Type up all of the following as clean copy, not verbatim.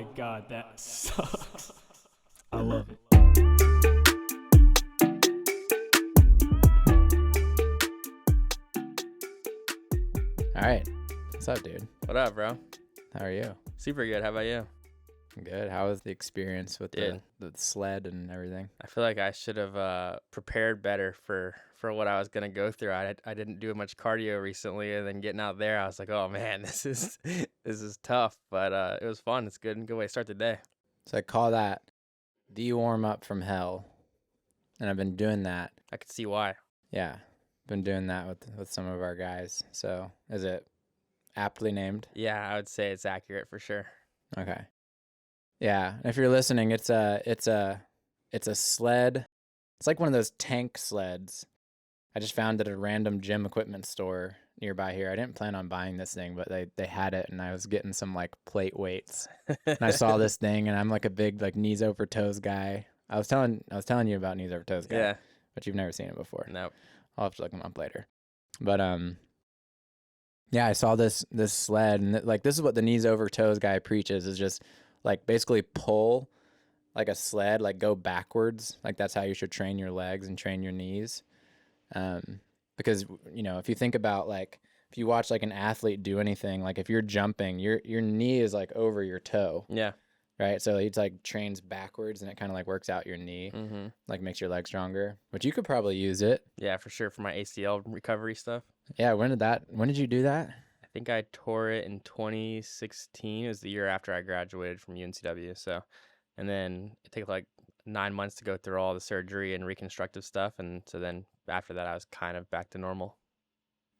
my God, that sucks. I love it. All right. What's up, dude? What up, bro? How are you? Super good. How about you? Good. How was the experience with Dude. the sled and everything? I feel like I should have prepared better for what I was gonna go through. I didn't do much cardio recently, and then getting out there, I was like, oh man, this is tough. But it was fun. It's good way to start the day. So I call that the warm up from hell, and I've been doing that. I could see why. Yeah, been doing that with some of our guys. So is it aptly named? Yeah, I would say it's accurate for sure. Okay. Yeah, and if you're listening, it's a sled. It's like one of those tank sleds. I just found at a random gym equipment store nearby here. I didn't plan on buying this thing, but they had it, and I was getting some like plate weights. And I saw this thing, and I'm like a big like knees over toes guy. I was telling you about knees over toes guy, Yeah. but you've never seen it before. Nope. I'll have to look them up later. But yeah, I saw this sled, and like this is what the knees over toes guy preaches, is just like basically pull like a sled, like go backwards. Like that's how you should train your legs and train your knees. Because if you think about like if you watch like an athlete do anything, like if you're jumping, your knee is like over your toe. Yeah. Right. So it's like trains backwards, and it kind of like works out your knee, like makes your leg stronger, which you could probably use it. Yeah, for sure, for my ACL recovery stuff. Yeah. When did you do that? I think I tore it in 2016. It was the year after I graduated from UNCW. So, and then it took like 9 months to go through all the surgery and reconstructive stuff. And so then after that, I was kind of back to normal.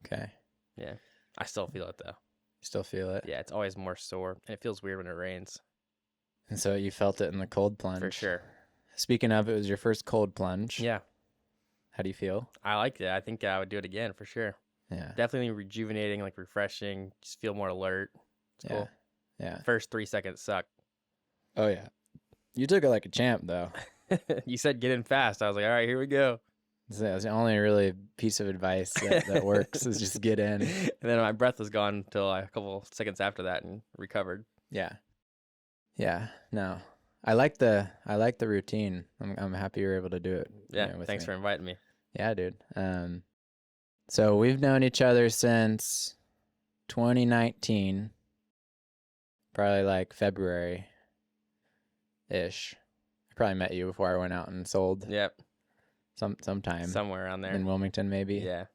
Okay. Yeah. I still feel it though. You still feel it? Yeah. It's always more sore, and it feels weird when it rains. And so you felt it in the cold plunge. For sure. Speaking of, it was your first cold plunge. Yeah. How do you feel? I liked it. I think I would do it again for sure. Yeah. Definitely rejuvenating, like refreshing. Just feel more alert. It's cool. Yeah. First 3 seconds suck. Oh, yeah. You took it like a champ, though. You said get in fast. I was like, all right, here we go. That's the only really piece of advice that works is just get in. And then my breath was gone until a couple seconds after that and recovered. Yeah. Yeah. No. I like the routine. I'm happy you were able to do it. Yeah. With Thanks me. for inviting me. Yeah, dude. So we've known each other since 2019, probably like February-ish. I probably met you before I went out and sold. Yep. Sometime. Somewhere around there. In Wilmington, maybe. Yeah.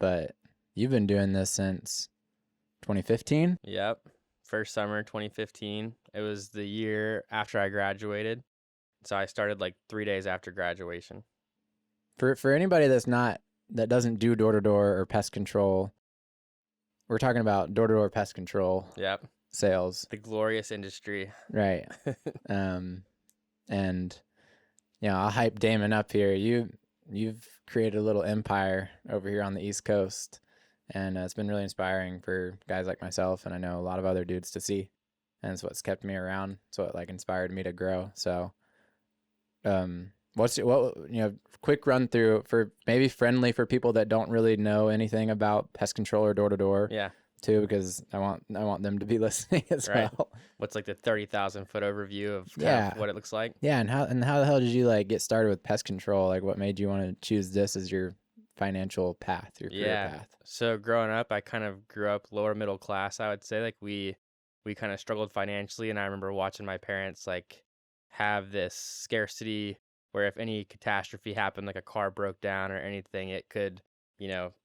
But you've been doing this since 2015? Yep. First summer, 2015. It was the year after I graduated. So I started like 3 days after graduation. For anybody that doesn't do door-to-door or pest control, we're talking about door-to-door pest control. Yep. Sales. The glorious industry. Right. And I'll hype Damon up here. You've created a little empire over here on the East Coast, and it's been really inspiring for guys like myself, and I know a lot of other dudes to see, and it's what's kept me around. It's what like inspired me to grow. So, quick run through for maybe friendly for people that don't really know anything about pest control or door to door. Yeah. Too, because I want them to be listening as well. What's like the 30,000-foot overview of kind of what it looks like? Yeah, and how the hell did you like get started with pest control? Like, what made you want to choose this as your financial path, your career path? So growing up, I kind of grew up lower middle class. I would say like we kind of struggled financially, and I remember watching my parents like have this scarcity where if any catastrophe happened, like a car broke down or anything, it could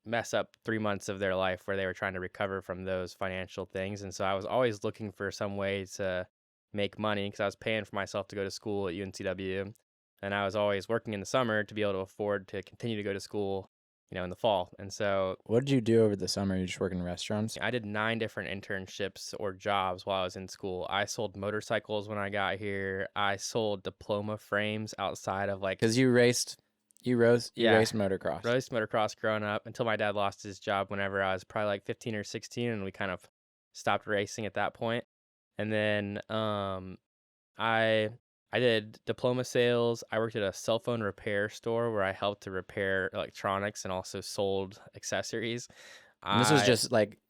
mess up 3 months of their life where they were trying to recover from those financial things. And so I was always looking for some way to make money because I was paying for myself to go to school at UNCW. And I was always working in the summer to be able to afford to continue to go to school, in the fall. And so what did you do over the summer? You just work in restaurants? I did 9 different internships or jobs while I was in school. I sold motorcycles when I got here. I sold diploma frames outside of like... Because you raced motocross. Raced motocross growing up until my dad lost his job whenever I was probably like 15 or 16, and we kind of stopped racing at that point. And then I did diploma sales. I worked at a cell phone repair store where I helped to repair electronics and also sold accessories. And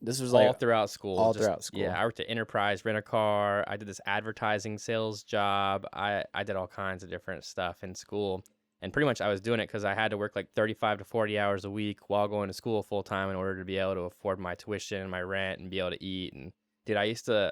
this was all like throughout school. all throughout school. Yeah, I worked at Enterprise, rent a car. I did this advertising sales job. I did all kinds of different stuff in school. And pretty much I was doing it because I had to work like 35 to 40 hours a week while going to school full time in order to be able to afford my tuition, my rent, and be able to eat. And dude,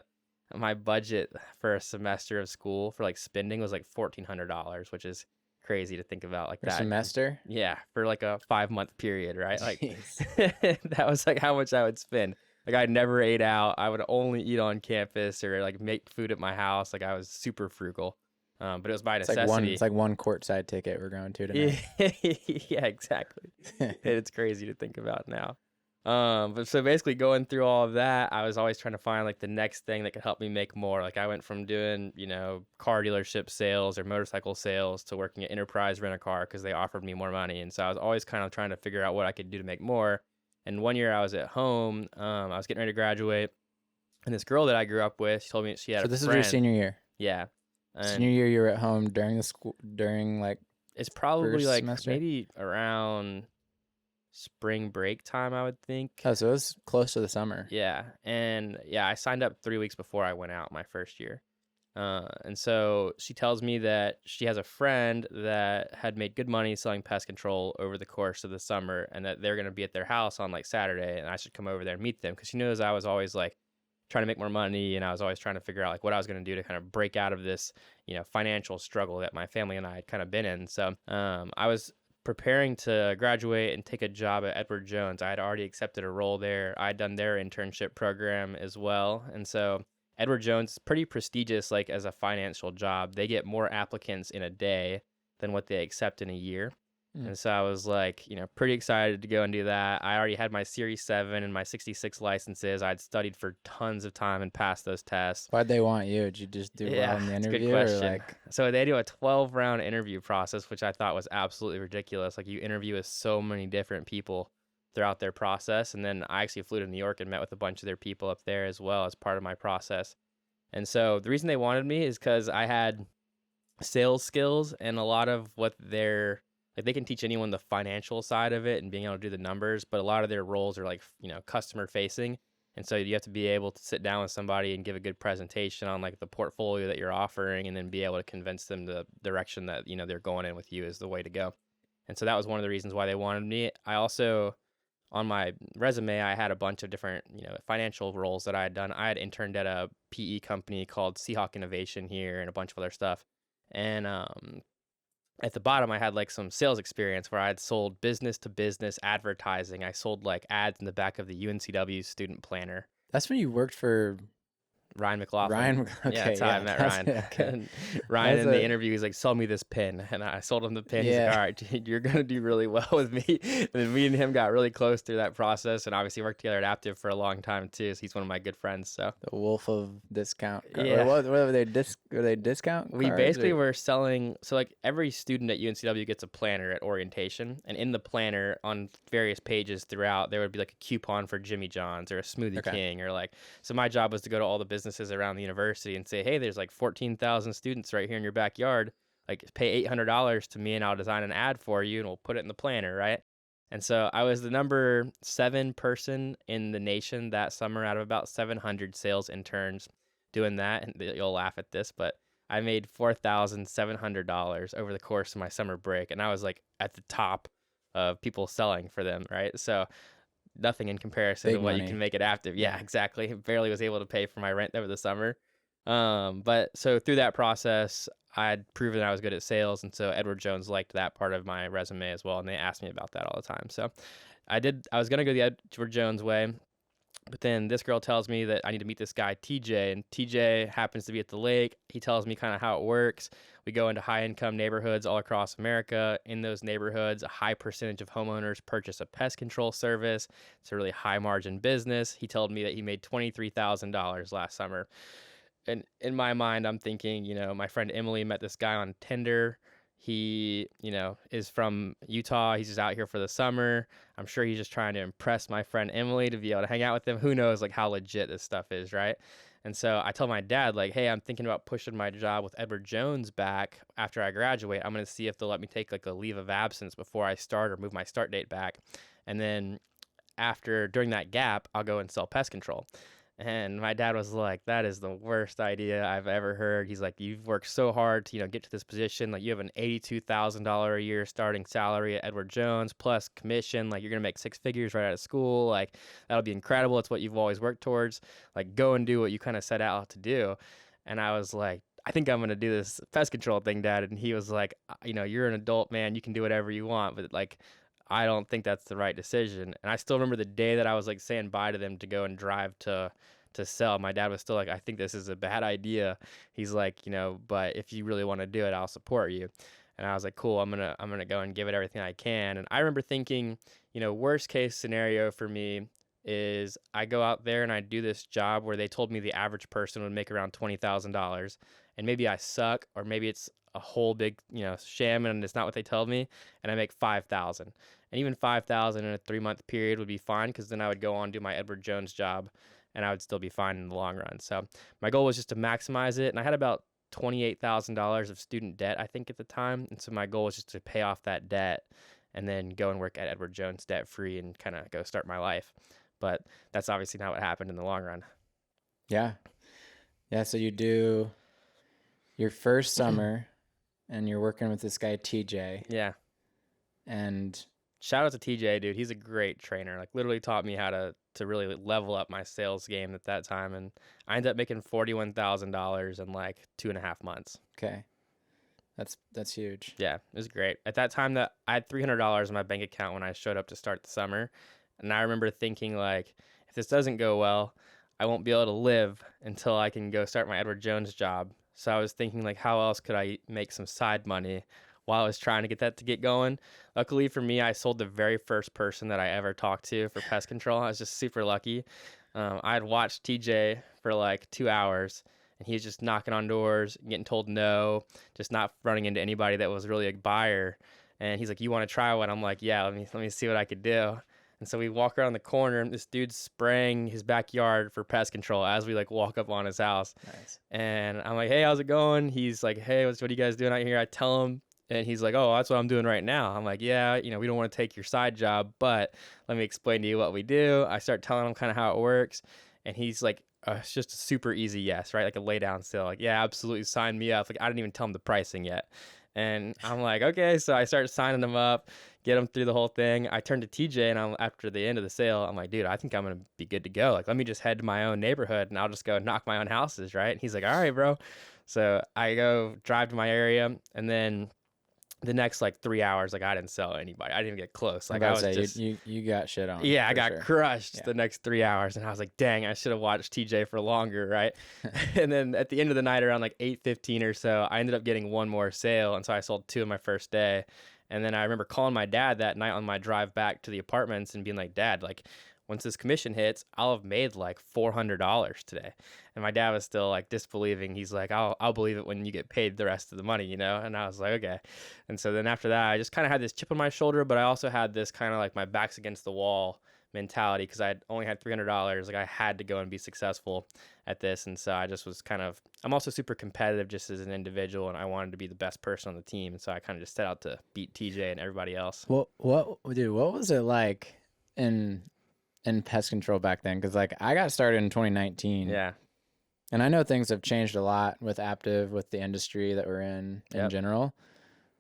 my budget for a semester of school for like spending was like $1,400, which is crazy to think about like Per that. semester. Yeah, for like a 5-month period, right? Like Jeez. that was like how much I would spend. Like I never ate out. I would only eat on campus or like make food at my house. Like I was super frugal. But it was by necessity. It's like one courtside ticket we're going to tonight. Yeah, exactly. It's crazy to think about now. But so basically going through all of that, I was always trying to find like the next thing that could help me make more. Like I went from doing, car dealership sales or motorcycle sales to working at Enterprise Rent a Car because they offered me more money. And so I was always kind of trying to figure out what I could do to make more. And one year I was at home, I was getting ready to graduate, and this girl that I grew up with, she told me she had a friend. So this is your senior year. Yeah. Senior year, you were at home during the school, like it's probably first like semester? maybe around spring break time, I would think. Oh, so it was close to the summer. Yeah. And yeah, I signed up 3 weeks before I went out my first year. And so she tells me that she has a friend that had made good money selling pest control over the course of the summer, and that they're going to be at their house on like Saturday, and I should come over there and meet them because she knows I was always like trying to make more money, and I was always trying to figure out like what I was going to do to kind of break out of this, financial struggle that my family and I had kind of been in. So I was preparing to graduate and take a job at Edward Jones. I had already accepted a role there. I had done their internship program as well. And so Edward Jones is pretty prestigious, like as a financial job. They get more applicants in a day than what they accept in a year. And so I was like, pretty excited to go and do that. I already had my Series 7 and my 66 licenses. I'd studied for tons of time and passed those tests. Why'd they want you? Did you just do well in the interview? That's a good question. Or like... So they do a 12-round interview process, which I thought was absolutely ridiculous. Like you interview with so many different people throughout their process. And then I actually flew to New York and met with a bunch of their people up there as well as part of my process. And so the reason they wanted me is because I had sales skills and a lot of what they're... Like they can teach anyone the financial side of it and being able to do the numbers, but a lot of their roles are like, customer facing. And so you have to be able to sit down with somebody and give a good presentation on like the portfolio that you're offering and then be able to convince them the direction that, they're going in with you is the way to go. And so that was one of the reasons why they wanted me. I also, on my resume, I had a bunch of different, financial roles that I had done. I had interned at a PE company called Seahawk Innovation here and a bunch of other stuff. And, at the bottom, I had like some sales experience where I had sold business to business advertising. I sold like ads in the back of the UNCW student planner. That's when you worked for Ryan McLaughlin. Okay, yeah, that's how I met Ryan. Okay. Ryan in the interview, he's like, sell me this pin. And I sold him the pin. He's like, all right, dude, you're going to do really well with me. And then me and him got really close through that process. And obviously worked together at Aptive for a long time too. So he's one of my good friends. So the wolf of discount. Yeah. What were they discount? We cards basically or... were selling. So like every student at UNCW gets a planner at orientation. And in the planner on various pages throughout, there would be like a coupon for Jimmy John's or a Smoothie King or like, so my job was to go to all the businesses around the university and say, hey, there's like 14,000 students right here in your backyard. Like pay $800 to me and I'll design an ad for you and we'll put it in the planner, right? And so I was the number 7 person in the nation that summer out of about 700 sales interns doing that. And you'll laugh at this, but I made $4,700 over the course of my summer break. And I was like at the top of people selling for them, right? So nothing in comparison to what you can make at Aptive. Yeah, exactly. Barely was able to pay for my rent over the summer. But so through that process, I had proven I was good at sales. And so Edward Jones liked that part of my resume as well. And they asked me about that all the time. So I was going to go the Edward Jones way. But then this girl tells me that I need to meet this guy, TJ, and TJ happens to be at the lake. He tells me kind of how it works. We go into high-income neighborhoods all across America. In those neighborhoods, a high percentage of homeowners purchase a pest control service. It's a really high-margin business. He told me that he made $23,000 last summer. And in my mind, I'm thinking, my friend Emily met this guy on Tinder. He, is from Utah. He's just out here for the summer. I'm sure he's just trying to impress my friend Emily to be able to hang out with him. Who knows, like, how legit this stuff is, right? And so I told my dad, like, hey, I'm thinking about pushing my job with Edward Jones back after I graduate. I'm going to see if they'll let me take, like, a leave of absence before I start or move my start date back. And then during that gap, I'll go and sell pest control. And my dad was like, that is the worst idea I've ever heard. He's like, you've worked so hard to, get to this position. Like, you have an $82,000 a year starting salary at Edward Jones plus commission. Like, you're going to make six figures right out of school. Like, that'll be incredible. It's what you've always worked towards. Like, go and do what you kind of set out to do. And I was like, I think I'm going to do this pest control thing, Dad. And he was like, you're an adult, man. You can do whatever you want. But like, I don't think that's the right decision. And I still remember the day that I was like saying bye to them to go and drive to sell. My dad was still like, I think this is a bad idea. He's like, but if you really want to do it, I'll support you. And I was like, cool, I'm gonna go and give it everything I can. And I remember thinking, worst case scenario for me is I go out there and I do this job where they told me the average person would make around $20,000, and maybe I suck, or maybe it's a whole big, sham and it's not what they told me, and I make 5,000. And even 5,000 in a 3-month period would be fine, because then I would go on and do my Edward Jones job and I would still be fine in the long run. So my goal was just to maximize it. And I had about $28,000 of student debt, I think, at the time. And so my goal was just to pay off that debt and then go and work at Edward Jones debt free and kind of go start my life. But that's obviously not what happened in the long run. Yeah. Yeah. So you do your first summer and you're working with this guy, TJ. Yeah. And shout out to TJ, dude. He's a great trainer. Like, literally taught me how to really level up my sales game at that time. And I ended up making $41,000 in like 2.5 months. Okay. That's huge. Yeah, it was great. At that time, that I had $300 in my bank account when I showed up to start the summer. And I remember thinking, like, if this doesn't go well, I won't be able to live until I can go start my Edward Jones job. So I was thinking, like, how else could I make some side money while I was trying to get that to get going? Luckily for me, I sold the very first person that I ever talked to for pest control. I was just super lucky. I had watched TJ for like 2 hours, and he was just knocking on doors, getting told no, just not running into anybody that was really a buyer. And he's like, "You want to try one?" I'm like, "Yeah, let me see what I could do." And so we walk around the corner, and this dude's spraying his backyard for pest control as we like walk up on his house. Nice. And I'm like, "Hey, how's it going?" He's like, "Hey, what are you guys doing out here?" I tell him, and he's like, "Oh, that's what I'm doing right now." I'm like, "Yeah, we don't want to take your side job, but let me explain to you what we do." I start telling him kind of how it works, and he's like, it's just a super easy yes, right? Like a lay down sale. Like, yeah, absolutely, sign me up. Like, I didn't even tell him the pricing yet. And I'm like, okay. So I start signing them up, get them through the whole thing. I turn to TJ, and after the end of the sale, I'm like, "Dude, I think I'm going to be good to go. Like, let me just head to my own neighborhood, and I'll just go knock my own houses," right? And he's like, "All right, bro." So I go drive to my area, and then the next like 3 hours, like, I didn't sell anybody. I didn't even get close. Like, I was just, you got shit on. yeah, I got sure. crushed Yeah. the next 3 hours, and I was like, dang, I should have watched TJ for longer, right? And then at the end of the night, around like 8:15 or so, I ended up getting one more sale, and so I sold 2 in my first day. And then I remember calling my dad that night on my drive back to the apartments and being like, "Dad, like, once this commission hits, I'll have made like $400 today." And my dad was still like disbelieving. He's like, I'll believe it when you get paid the rest of the money, And I was like, okay. And so then after that, I just kind of had this chip on my shoulder, but I also had this kind of like my back's against the wall mentality, because I only had $300. Like, I had to go and be successful at this. And so I just was I'm also super competitive just as an individual, and I wanted to be the best person on the team. And so I kind of just set out to beat TJ and everybody else. What was it like in pest control back then? Because like I got started in 2019. Yeah. And I know things have changed a lot with Aptiv, with the industry that we're in general.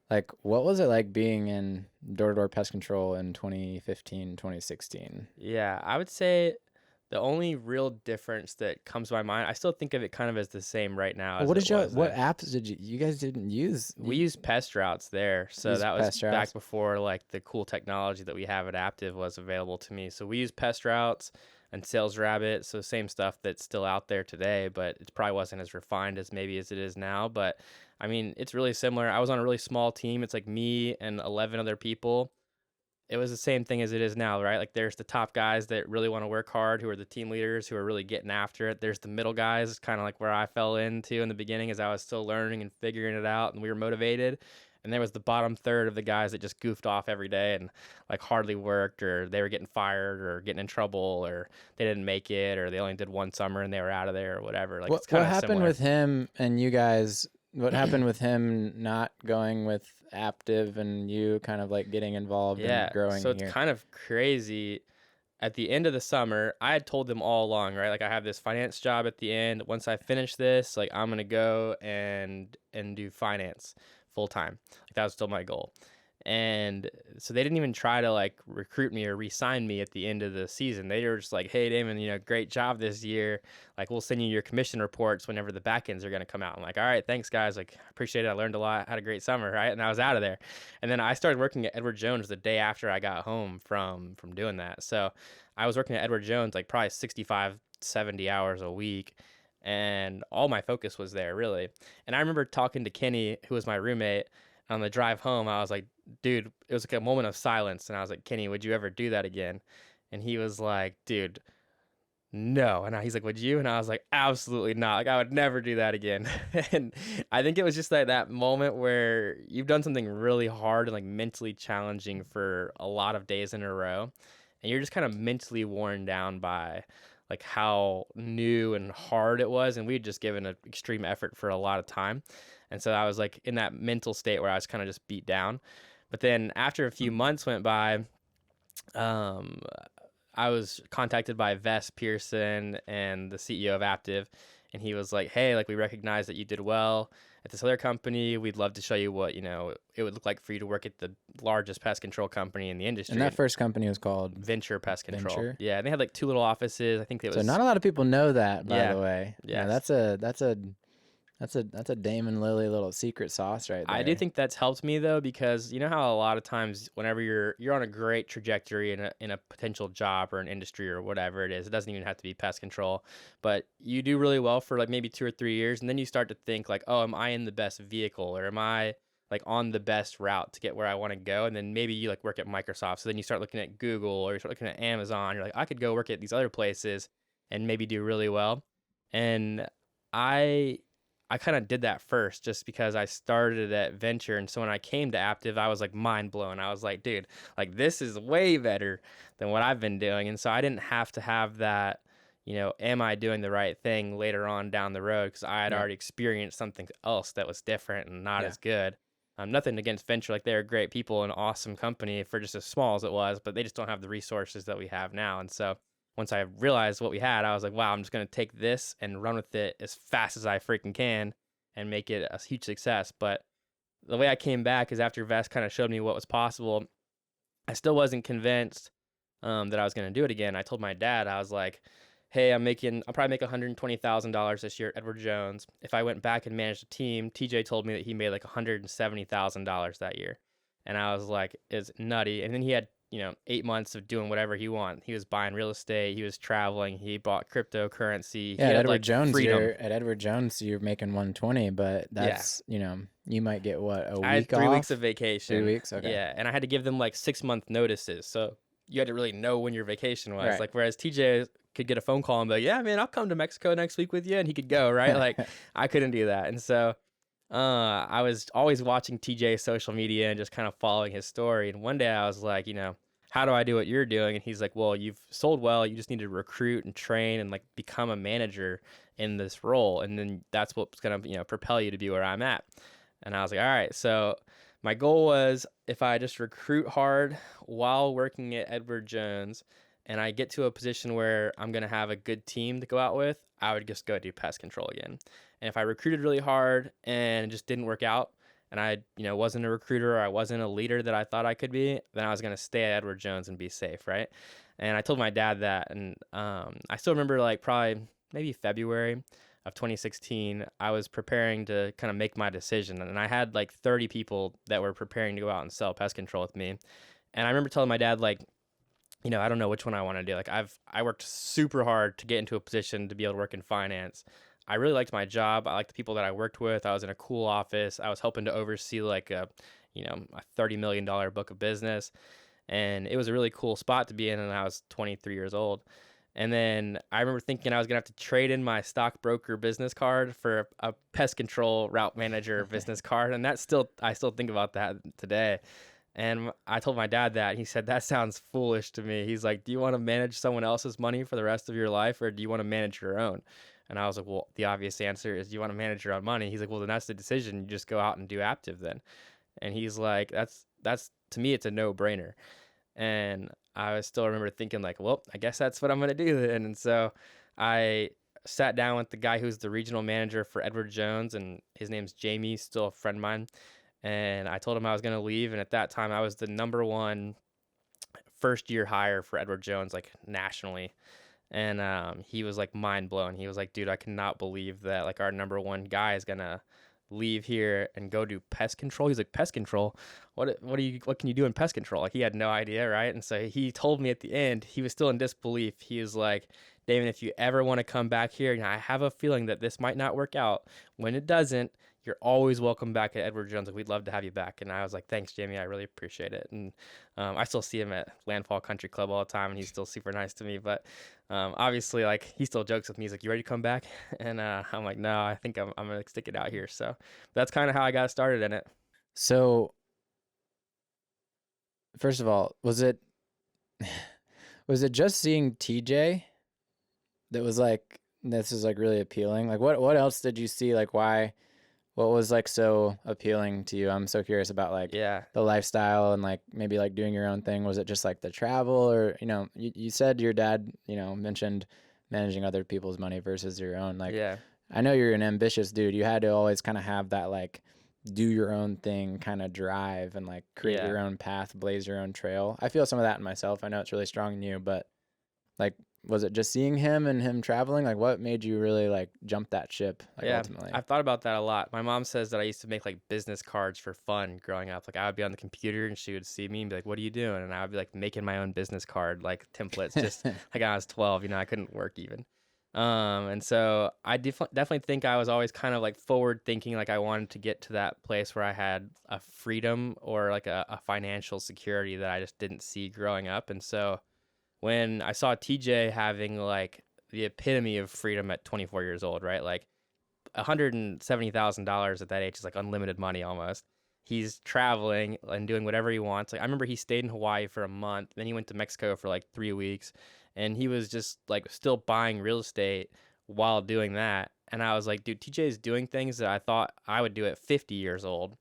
Like, what was it like being in door-to-door pest control in 2015, 2016? Yeah, I would say the only real difference that comes to my mind, I still think of it kind of as the same right now. What then. apps did you guys didn't use? We used pest routes there. So Used that was pest routes? back before like the cool technology that we have at Aptiv was available to me. So we used pest routes and Sales Rabbit. So same stuff that's still out there today, but it probably wasn't as refined as maybe as it is now. But I mean, it's really similar. I was on a really small team. It's like me and 11 other people. It was the same thing as it is now, right? Like, there's the top guys that really want to work hard, who are the team leaders, who are really getting after it. There's the middle guys, kind of like where I fell into in the beginning, as I was still learning and figuring it out, and we were motivated. And there was the bottom third of the guys that just goofed off every day and like hardly worked, or they were getting fired or getting in trouble, or they didn't make it, or they only did one summer and they were out of there or whatever. Like, What it's kind of happened similar. with him and you guys? What happened with him not going with Aptiv and you kind of like getting involved and growing so here? it's kind of crazy. at the end of the summer, I had told them all along, right? Like I have this finance job at the end. Once I finish this, like I'm gonna go and do finance full time. Like that was still my goal. And so they didn't even try to like recruit me or re-sign me at the end of the season. They were just like, "Hey, Damon, great job this year. Like we'll send you your commission reports whenever the back ends are gonna come out." I'm like, "All right, thanks guys. Like appreciate it. I learned a lot. Had a great summer, right?" And I was out of there. And then I started working at Edward Jones the day after I got home from doing that. So I was working at Edward Jones like probably 65, 70 hours a week. And all my focus was there really. And I remember talking to Kenny, who was my roommate, on the drive home. I was like, dude, it was like a moment of silence. And I was like, Kenny, would you ever do that again? And he was like, dude, no. And he's like, would you? And I was like, absolutely not. Like, I would never do that again. And I think it was just like that moment where you've done something really hard and like mentally challenging for a lot of days in a row. And you're just kind of mentally worn down by like how new and hard it was. And we'd just given an extreme effort for a lot of time. And so I was like in that mental state where I was kind of just beat down. But then after a few months went by, I was contacted by Vess Pearson and the CEO of Aptiv, and he was like, "Hey, like we recognize that you did well at this other company. We'd love to show you what it would look like for you to work at the largest pest control company in the industry." And that first company was called Venture Pest Control. Venture? Yeah, and they had like 2 little offices. I think it was. So not a lot of people know that, by Yeah. the way. Yeah. That's a Damon Lilly little secret sauce right there. I do think that's helped me though, because you know how a lot of times whenever you're on a great trajectory in a potential job or an industry or whatever it is, it doesn't even have to be pest control, but you do really well for like maybe 2 or 3 years, and then you start to think like, oh, am I in the best vehicle, or am I like on the best route to get where I want to go? And then maybe you like work at Microsoft, so then you start looking at Google or you start looking at Amazon. You're like, I could go work at these other places and maybe do really well. And I kind of did that first just because I started at Venture. And so when I came to Aptiv, I was like mind blown. I was like, dude, like this is way better than what I've been doing. And so I didn't have to have that, am I doing the right thing later on down the road? Because I had already experienced something else that was different and not as good. Nothing against Venture. Like they're great people and awesome company for just as small as it was, but they just don't have the resources that we have now. And so once I realized what we had, I was like, wow, I'm just going to take this and run with it as fast as I freaking can and make it a huge success. But the way I came back is after Vest kind of showed me what was possible, I still wasn't convinced that I was going to do it again. I told my dad, I was like, hey, I'll probably make $120,000 this year at Edward Jones. If I went back and managed a team, TJ told me that he made like $170,000 that year. And I was like, it's nutty. And then he had 8 months of doing whatever he wanted. He was buying real estate. He was traveling. He bought cryptocurrency. Yeah, he at had, Edward like, Jones, freedom. at Edward Jones, you're making 120, but that's you might get what, a week I had 3 off? weeks of vacation. 3 weeks, okay. Yeah, and I had to give them like 6-month notices, so you had to really know when your vacation was. Right. Like whereas TJ could get a phone call and be like, "Yeah, man, I'll come to Mexico next week with you," and he could go, right? Like I couldn't do that, and so I was always watching TJ's social media and just kind of following his story. And one day I was like, how do I do what you're doing? And he's like, well, you've sold well. You just need to recruit and train and like become a manager in this role. And then that's what's going to, propel you to be where I'm at. And I was like, all right. So my goal was if I just recruit hard while working at Edward Jones and I get to a position where I'm going to have a good team to go out with, I would just go do pest control again. And if I recruited really hard and it just didn't work out, and I, wasn't a recruiter or I wasn't a leader that I thought I could be, then I was going to stay at Edward Jones and be safe, right? And I told my dad that, and I still remember like probably maybe February of 2016, I was preparing to kind of make my decision, and I had like 30 people that were preparing to go out and sell pest control with me. And I remember telling my dad, like, I don't know which one I want to do. Like I worked super hard to get into a position to be able to work in finance. I really liked my job. I liked the people that I worked with. I was in a cool office. I was helping to oversee like a $30 million book of business. And it was a really cool spot to be in. And I was 23 years old. And then I remember thinking I was going to have to trade in my stockbroker business card for a pest control route manager business card. And I still think about that today. And I told my dad that. He said, that sounds foolish to me. He's like, do you want to manage someone else's money for the rest of your life, or do you want to manage your own? And I was like, well, the obvious answer is you want to manage your own money. He's like, well, then that's the decision. You just go out and do Aptiv then. And he's like, that's to me, it's a no-brainer. And I still remember thinking like, well, I guess that's what I'm gonna do then. And so I sat down with the guy who's the regional manager for Edward Jones, and his name's Jamie, still a friend of mine. And I told him I was gonna leave, and at that time I was the number one first year hire for Edward Jones, like nationally. And he was like mind blown. He was like, dude, I cannot believe that like our number one guy is gonna leave here and go do pest control. He's like, pest control? What can you do in pest control? Like he had no idea, right? And so he told me at the end, he was still in disbelief. He was like, Damon, if you ever want to come back here, and I have a feeling that this might not work out. When it doesn't, you're always welcome back at Edward Jones. Like, we'd love to have you back. And I was like, thanks, Jamie. I really appreciate it. And I still see him at Landfall Country Club all the time, and he's still super nice to me. But obviously, like, he still jokes with me. He's like, you ready to come back? And I'm like, no, I think I'm going to stick it out here. So that's kind of how I got started in it. So, first of all, was it just seeing TJ that was like, this is like really appealing? Like, what else did you see? Like, why? What was like so appealing to you? I'm so curious about like Yeah. the lifestyle and like maybe like doing your own thing. Was it just like the travel, or you said your dad mentioned managing other people's money versus your own. Like, Yeah. I know you're an ambitious dude. You had to always kind of have that like do your own thing kind of drive and like create Yeah. your own path, blaze your own trail. I feel some of that in myself. I know it's really strong in you, but like, was it just seeing him and him traveling? Like, what made you really like jump that ship? Like, Yeah, ultimately, I've thought about that a lot. My mom says that I used to make like business cards for fun growing up. Like I would be on the computer and she would see me and be like, "What are you doing?" And I would be like making my own business card like templates. Just like I was 12, I couldn't work even. And so I definitely think I was always kind of like forward thinking. Like I wanted to get to that place where I had a freedom or like a financial security that I just didn't see growing up. And so when I saw TJ having like the epitome of freedom at 24 years old, right? Like $170,000 at that age is like unlimited money almost. He's traveling and doing whatever he wants. Like I remember he stayed in Hawaii for a month, then he went to Mexico for like 3 weeks, and he was just like still buying real estate while doing that. And I was like, dude, TJ is doing things that I thought I would do at 50 years old,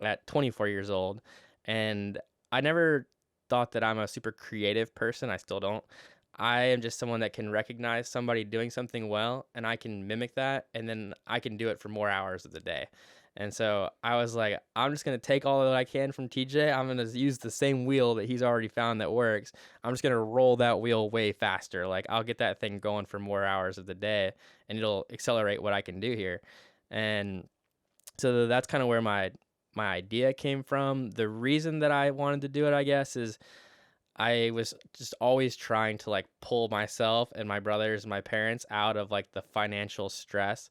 at 24 years old. And I never thought that I'm a super creative person. I still don't. I am just someone that can recognize somebody doing something well, and I can mimic that, and then I can do it for more hours of the day. And so I was like, I'm just going to take all that I can from TJ. I'm going to use the same wheel that he's already found that works. I'm just going to roll that wheel way faster. Like I'll get that thing going for more hours of the day, and it'll accelerate what I can do here. And so that's kind of where my idea came from. The reason that I wanted to do it, I guess, is I was just always trying to like pull myself and my brothers and my parents out of like the financial stress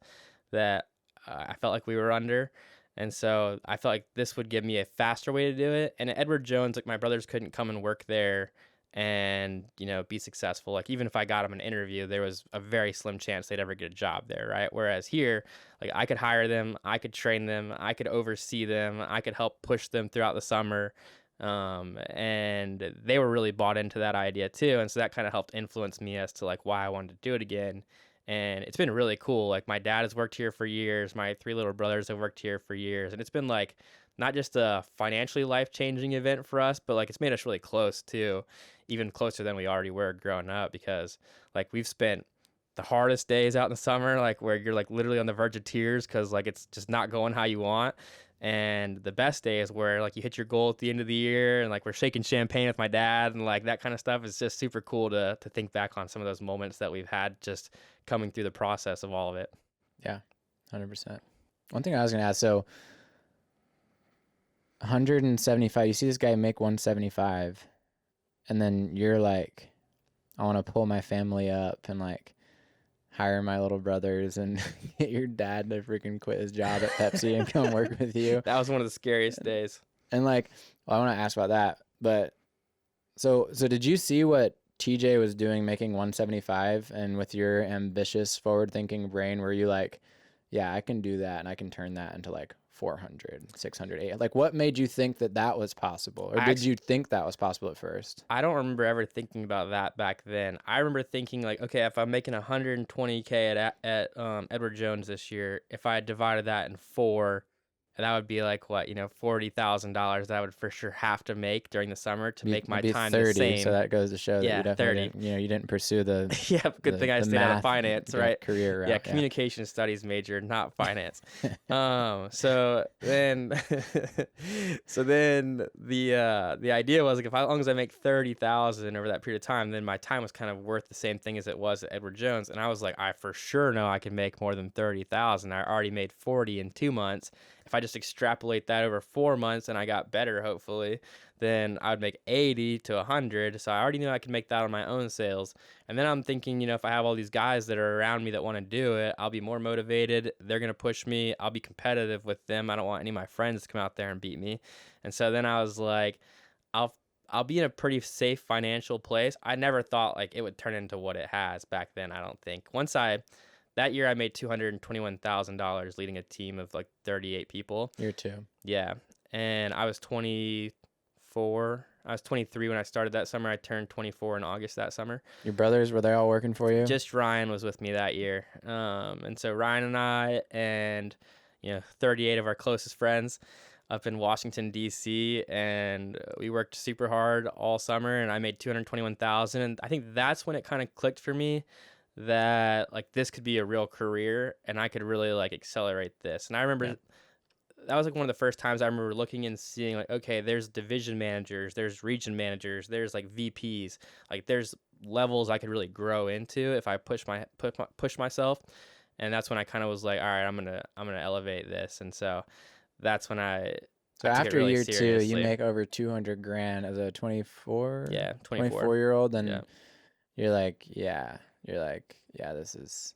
that I felt like we were under. And so I felt like this would give me a faster way to do it. And at Edward Jones, like my brothers couldn't come and work there and, be successful. Like even if I got them an interview, there was a very slim chance they'd ever get a job there, right? Whereas here, like I could hire them, I could train them, I could oversee them, I could help push them throughout the summer. And they were really bought into that idea too. And so that kind of helped influence me as to like why I wanted to do it again. And it's been really cool. Like my dad has worked here for years. My 3 little brothers have worked here for years. And it's been like not just a financially life-changing event for us, but like it's made us really close too, even closer than we already were growing up, because like we've spent the hardest days out in the summer, like where you're like literally on the verge of tears because like it's just not going how you want. And the best days where like you hit your goal at the end of the year and like we're shaking champagne with my dad and like that kind of stuff is just super cool to think back on some of those moments that we've had just coming through the process of all of it. Yeah, 100%. One thing I was going to ask, so 175, you see this guy make 175, and then you're like, I want to pull my family up and like hire my little brothers and get your dad to freaking quit his job at Pepsi and come work with you. That was one of the scariest days. And like, well, I want to ask about that, but so did you see what TJ was doing making 175, and with your ambitious forward thinking brain, were you like, yeah, I can do that and I can turn that into like 400, 600, 800? Like what made you think that was possible? Or did you think that was possible at first? I don't remember ever thinking about that back then. I remember thinking like, okay, if I'm making 120K at Edward Jones this year, if I divided that in 4, that would be like what, $40,000 that I would for sure have to make during the summer to make my It'd be time 30, the same. so that goes to show that Yeah, you definitely 30. didn't, you didn't pursue the Yeah, good thing I the stayed out of math finance, right? career route. Yeah, communication studies major, not finance. So then, so then the idea was like, as long as I make 30,000 over that period of time, then my time was kind of worth the same thing as it was at Edward Jones. And I was like, I for sure know I can make more than 30,000. I already made 40 in 2 months. If I just extrapolate that over 4 months and I got better, hopefully, then I would make 80 to 100. So I already knew I could make that on my own sales. And then I'm thinking, if I have all these guys that are around me that want to do it, I'll be more motivated. They're going to push me. I'll be competitive with them. I don't want any of my friends to come out there and beat me. And so then I was like, I'll be in a pretty safe financial place. I never thought like it would turn into what it has back then, I don't think. That year I made $221,000 leading a team of like 38 people. Year 2. Yeah. And I was 24. I was 23 when I started that summer. I turned 24 in August that summer. Your brothers, were they all working for you? Just Ryan was with me that year. And so Ryan and I and 38 of our closest friends up in Washington, D.C., and we worked super hard all summer, and I made $221,000. And I think that's when it kind of clicked for me that like this could be a real career and I could really like accelerate this. And I remember that was like one of the first times I remember looking and seeing like, okay, there's division managers, there's region managers, there's like VPs, like there's levels I could really grow into if I push myself. And that's when I kind of was like, all right, I'm gonna elevate this. And so that's when I So took it after really year 2, seriously. you make over 200 grand as a 24 24 year old, and Yeah. you're like, yeah, this is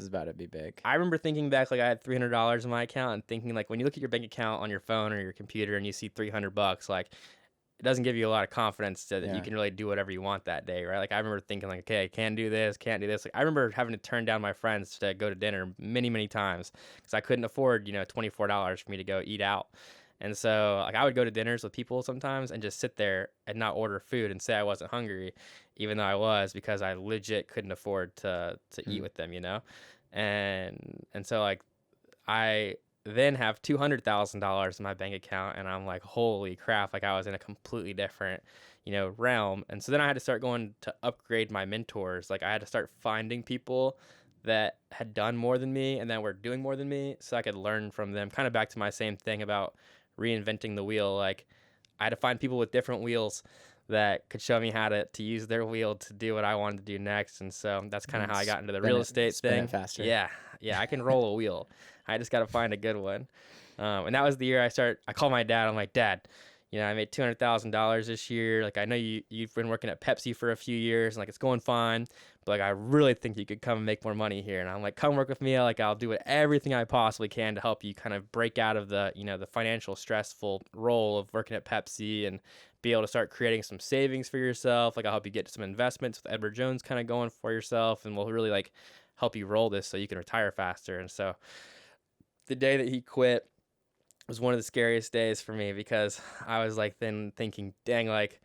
about to be big. I remember thinking back, like I had $300 in my account and thinking like, when you look at your bank account on your phone or your computer and you see $300, like it doesn't give you a lot of confidence that you can really do whatever you want that day, right? Like I remember thinking like, okay, I can't do this. Like I remember having to turn down my friends to go to dinner many, many times because I couldn't afford, $24 for me to go eat out. And so like I would go to dinners with people sometimes and just sit there and not order food and say I wasn't hungry, even though I was, because I legit couldn't afford to eat with them, And so like I then have $200,000 in my bank account, and I'm like, holy crap, like I was in a completely different, realm. And so then I had to start going to upgrade my mentors. Like I had to start finding people that had done more than me and that were doing more than me so I could learn from them. Kind of back to my same thing about reinventing the wheel. Like I had to find people with different wheels that could show me how to use their wheel to do what I wanted to do next. And so that's kind of how I got into the real estate thing. Faster. Yeah, I can roll a wheel. I just got to find a good one. And that was the year I called my dad. I'm like, Dad, I made $200,000 this year. Like, I know you've been working at Pepsi for a few years, and like it's going fine, but like I really think you could come and make more money here. And I'm like, come work with me. Like, I'll do everything I possibly can to help you kind of break out of the the financial stressful role of working at Pepsi and be able to start creating some savings for yourself. Like, I'll help you get some investments with Edward Jones kind of going for yourself, and we'll really like help you roll this so you can retire faster. And so the day that he quit was one of the scariest days for me because I was like then thinking, dang, like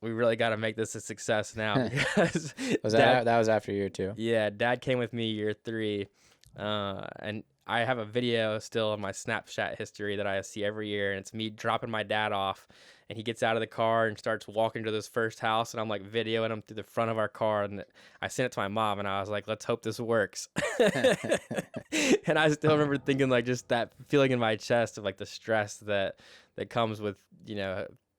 we really got to make this a success now. Because that was after year 2? Yeah, Dad came with me year 3, and I have a video still of my Snapchat history that I see every year, and it's me dropping my dad off, and he gets out of the car and starts walking to this first house, and I'm like videoing him through the front of our car, and I sent it to my mom, and I was like, let's hope this works. And I still remember thinking like just that feeling in my chest of like the stress that comes with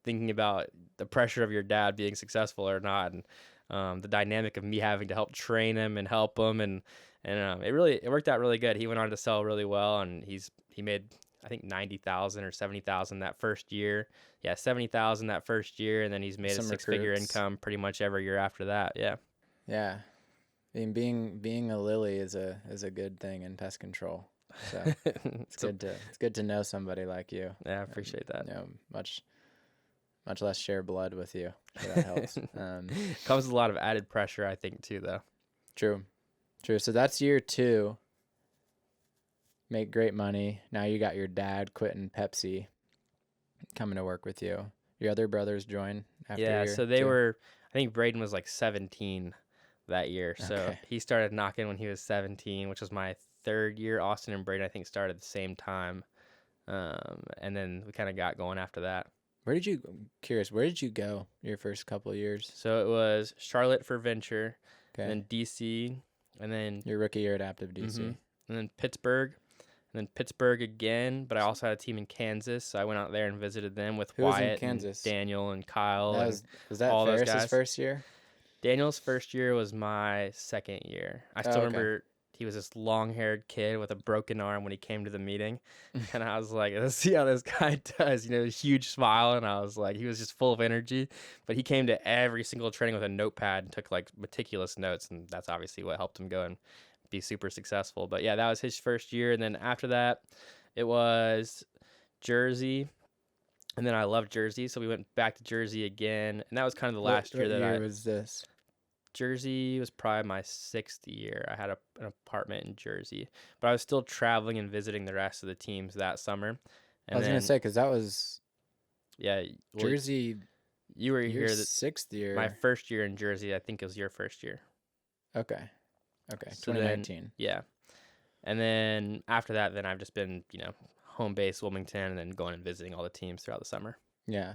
thinking about the pressure of your dad being successful or not, and the dynamic of me having to help train him and help him, and it worked out really good. He went on to sell really well, and he made I think 90,000 or 70,000 that first year. Yeah, 70,000 that first year, and then he's made a 6-figure income pretty much every year after that. Yeah. Yeah. I mean, being a Lilly is a good thing in pest control. So it's good to know somebody like you. Yeah, I appreciate that. Much less share blood with you. So that helps. Comes with a lot of added pressure, I think, too, though. True. So that's year 2. Make great money. Now you got your dad quitting Pepsi, coming to work with you. Your other brothers join after Yeah, year so they 2? were, I think Braden was like 17 that year. So Okay. he started knocking when he was 17, which was my 3rd year. Austin and Braden, I think, started at the same time. And then we kind of got going after that. Where did you go your first couple of years? So it was Charlotte for venture, Okay. and then DC, and then Your rookie year at Adaptive DC. and then Pittsburgh, and then Pittsburgh again. But I also had a team in Kansas, so I went out there and visited them with Who was in Wyatt and Kansas? Daniel and Kyle. Was that all those Ferris's guys. first year? Daniel's first year was my second year. I still okay. remember he was this long-haired kid with a broken arm when he came to the meeting. And I was like, let's see how this guy does. You know, a huge smile. And I was like, he was just full of energy. But he came to every single training with a notepad and took like meticulous notes. And that's obviously what helped him go and be super successful. But yeah, that was his first year. And then after that, it was Jersey. And then I loved Jersey. So we went back to Jersey again. And that was kind of the last year that What was this? Jersey was probably my 6th year. I had an apartment in Jersey, but I was still traveling and visiting the rest of the teams that summer. And I was going to say, because that was yeah, Jersey. You were Your here the 6th year. my first year in Jersey. I think it was your first year. Okay. So 2019. Yeah, and then after that, then I've just been home base Wilmington, and then going and visiting all the teams throughout the summer. Yeah.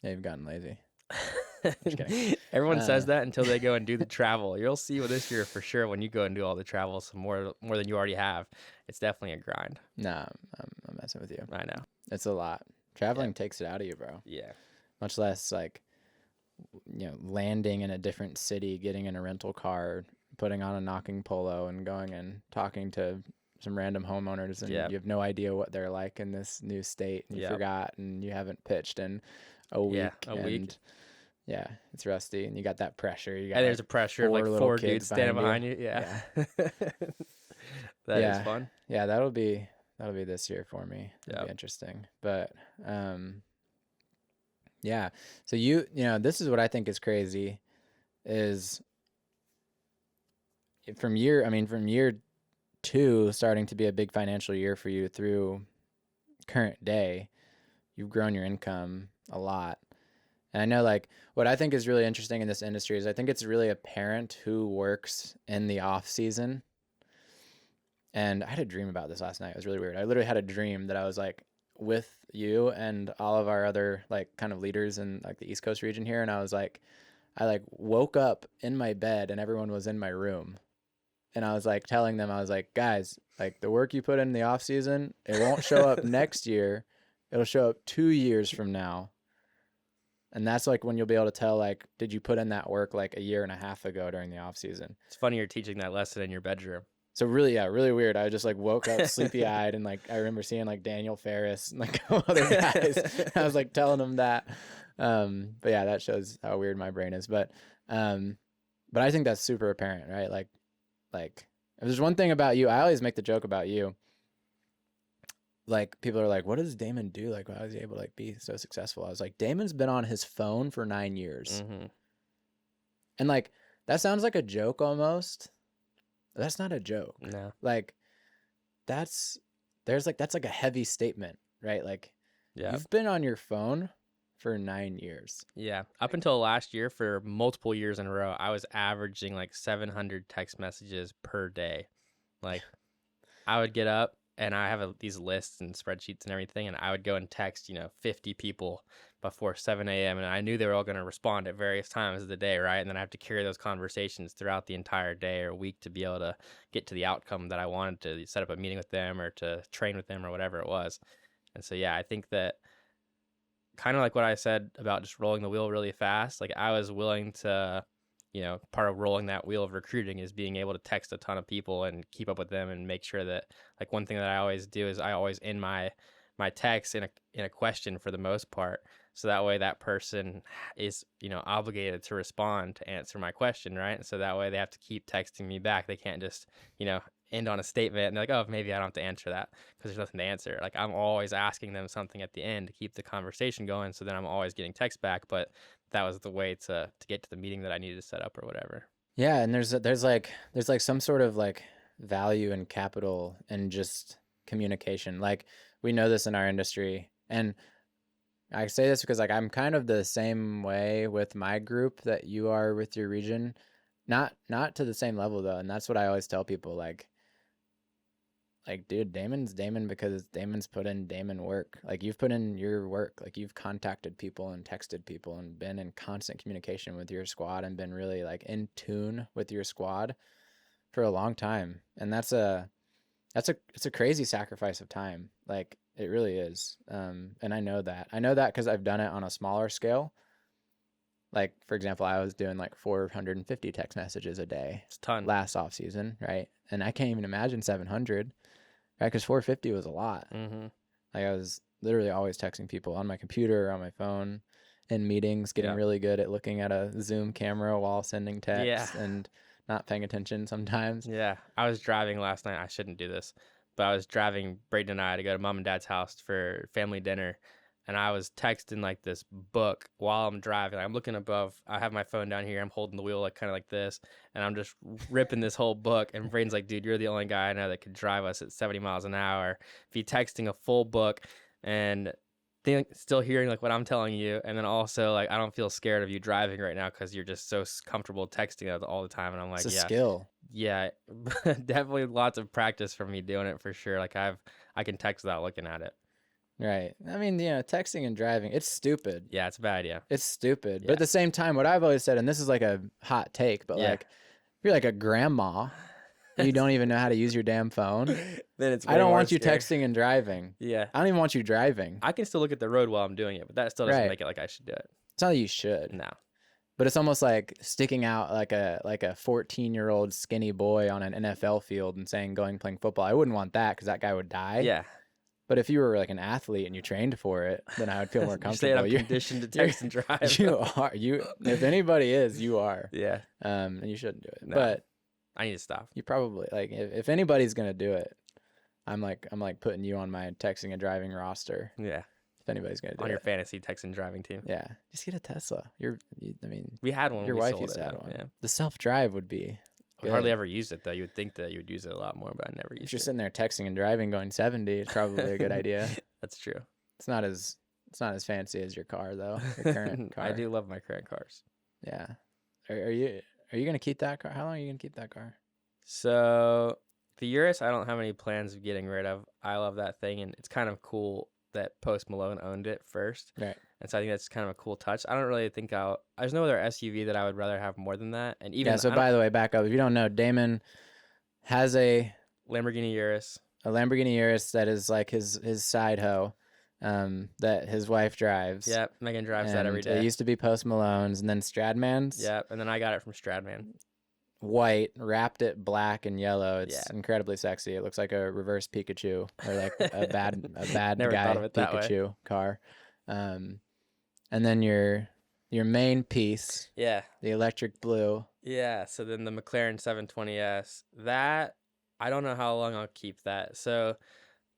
You've gotten lazy. Everyone says that until they go and do the travel. You'll see this year for sure when you go and do all the travel, some more than you already have. It's definitely a grind. Nah, I'm messing with you. I know. It's a lot. Traveling takes it out of you, bro. Yeah. Much less like, landing in a different city, getting in a rental car, putting on a knocking polo, and going and talking to some random homeowners, and you have no idea what they're like in this new state, and you forgot, and you haven't pitched in a week. Yeah, a week. Yeah, it's rusty, and you got that pressure. You got And there's a pressure of like 4 kids dudes standing behind you. Yeah. That is fun. Yeah, that'll be this year for me. It'll be Yep. interesting. But yeah. So this is what I think is crazy is from year 2 starting to be a big financial year for you through current day, you've grown your income a lot. And I know, like, what I think is really interesting in this industry is I think it's really apparent who works in the off season. And I had a dream about this last night. It was really weird. I literally had a dream that I was like with you and all of our other like kind of leaders in like the East Coast region here. And I was like, I like woke up in my bed and everyone was in my room. And I was like telling them, I was like, guys, like the work you put in the off season, it won't show up next year. It'll show up 2 years from now. And that's like when you'll be able to tell, like, did you put in that work like a year and a half ago during the off season? It's funny you're teaching that lesson in your bedroom. So really weird. I just like woke up sleepy eyed and like I remember seeing like Daniel Ferris and like other guys. I was like telling them that. But yeah, that shows how weird my brain is. But I think that's super apparent, right? Like if there's one thing about you, I always make the joke about you. Like people are like, what does Damon do? Like, why was he able to like be so successful? I was like, Damon's been on his phone for 9 years. Mm-hmm. And like, that sounds like a joke almost. That's not a joke. No. Like that's like a heavy statement, right? Like you've been on your phone for 9 years. Yeah. Up until last year, for multiple years in a row, I was averaging like 700 text messages per day. Like I would get up and I have these lists and spreadsheets and everything, and I would go and text, 50 people before 7 a.m. and I knew they were all going to respond at various times of the day, right? And then I have to carry those conversations throughout the entire day or week to be able to get to the outcome that I wanted, to set up a meeting with them or to train with them or whatever it was. And so, yeah, I think that kind of like what I said about just rolling the wheel really fast, like I was willing to, part of rolling that wheel of recruiting is being able to text a ton of people and keep up with them and make sure that, like, one thing that I always do is I always end my text in a question for the most part. So that way that person is, obligated to respond to answer my question, right? And so that way they have to keep texting me back. They can't just, end on a statement and they're like, oh, maybe I don't have to answer that because there's nothing to answer. Like I'm always asking them something at the end to keep the conversation going. So then I'm always getting text back, but that was the way to get to the meeting that I needed to set up or whatever. Yeah. And there's like some sort of like value and capital and just communication. Like we know this in our industry. And I say this because like I'm kind of the same way with my group that you are with your region. Not to the same level though. And that's what I always tell people. Like like, dude, Damon's Damon because Damon's put in Damon work. Like, you've put in your work. Like, you've contacted people and texted people and been in constant communication with your squad and been really like in tune with your squad for a long time. And it's a crazy sacrifice of time. Like, it really is. And I know that because I've done it on a smaller scale. Like, for example, I was doing like 450 text messages a day. It's a ton. Last off season, right? And I can't even imagine 700, right? Because 450 was a lot. Mm-hmm. Like, I was literally always texting people on my computer, on my phone, in meetings, getting really good at looking at a Zoom camera while sending texts and not paying attention sometimes. Yeah. I was driving last night. I shouldn't do this, but I was driving Braden and I to go to mom and dad's house for family dinner. And I was texting like this book while I'm driving. I'm looking above. I have my phone down here. I'm holding the wheel like kind of like this. And I'm just ripping this whole book. And Braden's like, dude, you're the only guy I know that could drive us at 70 miles an hour. Be texting a full book and still hearing like what I'm telling you. And then also like, I don't feel scared of you driving right now because you're just so comfortable texting it all the time. And I'm like, It's a skill. Yeah, definitely lots of practice for me doing it for sure. Like I can text without looking at it. Right. I mean, texting and driving, it's stupid. Yeah, it's a bad idea. It's stupid. Yeah. But at the same time, what I've always said, and this is like a hot take, but like, if you're like a grandma, and you don't even know how to use your damn phone, then it's I don't want you scary. texting and driving. Yeah. I don't even want you driving. I can still look at the road while I'm doing it, but that still doesn't make it like I should do it. It's not that you should. No. But it's almost like sticking out like a 14-year-old skinny boy on an NFL field and saying playing football. I wouldn't want that because that guy would die. Yeah. But if you were like an athlete and you trained for it, then I would feel more comfortable. I'm conditioned to text and drive. You are. If anybody is, you are. Yeah. And you shouldn't do it. No. But I need to stop. you probably like if anybody's gonna do it, I'm like putting you on my texting and driving roster. Yeah. If anybody's gonna do On it. your fantasy text and driving team. Yeah. Just get a Tesla. We had one. Your we wife sold used to it. have one. Yeah. The self-drive would be We hardly good. ever used it though. You would think that you would use it a lot more, but I never If used you're it. sitting there texting and driving going 70, it's probably a good idea. That's true. It's not as fancy as your car though. Your current car. I do love my current cars. Yeah. Are you gonna keep that car? How long are you gonna keep that car? So the Urus, I don't have any plans of getting rid of. I love that thing, and it's kind of cool that Post Malone owned it first. Right. And so I think that's kind of a cool touch. I don't really think there's no other SUV that I would rather have more than that. And even So by the way, back up. If you don't know, Damon has a Lamborghini Urus. Lamborghini Urus that is like his side hoe, that his wife drives. Yep, Megan drives that every And day. It used to be Post Malone's, and then Stradman's. Yep, and then I got it from Stradman. White, wrapped it black and yellow. It's Yeah. incredibly sexy. It looks like a reverse Pikachu or like a bad Never guy thought of it that way. Pikachu car. And then your main piece, Yeah. the electric blue. Yeah, so then the McLaren 720S, that I don't know how long I'll keep that. So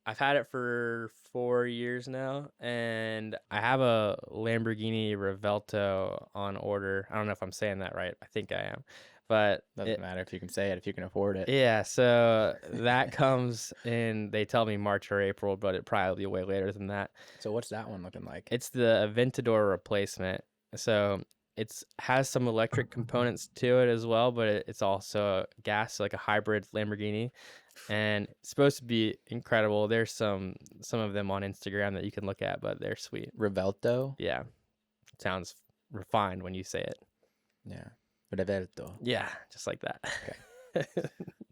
I've had it for 4 years now, and I have a Lamborghini Revelto on order. I don't know if I'm saying that right. I think I am. But Doesn't matter if you can say it, if you can afford it. yeah, so that comes in, they tell me March or April, but it probably be way later than that. So what's that one looking like? It's the Aventador replacement. So it's has some electric components to it as well, but it's also gas, so like a hybrid Lamborghini, and it's supposed to be incredible. There's some of them on Instagram that you can look at, but they're sweet. Revelto? Yeah, sounds refined when you say it. Yeah. Revelto. Yeah, just like that.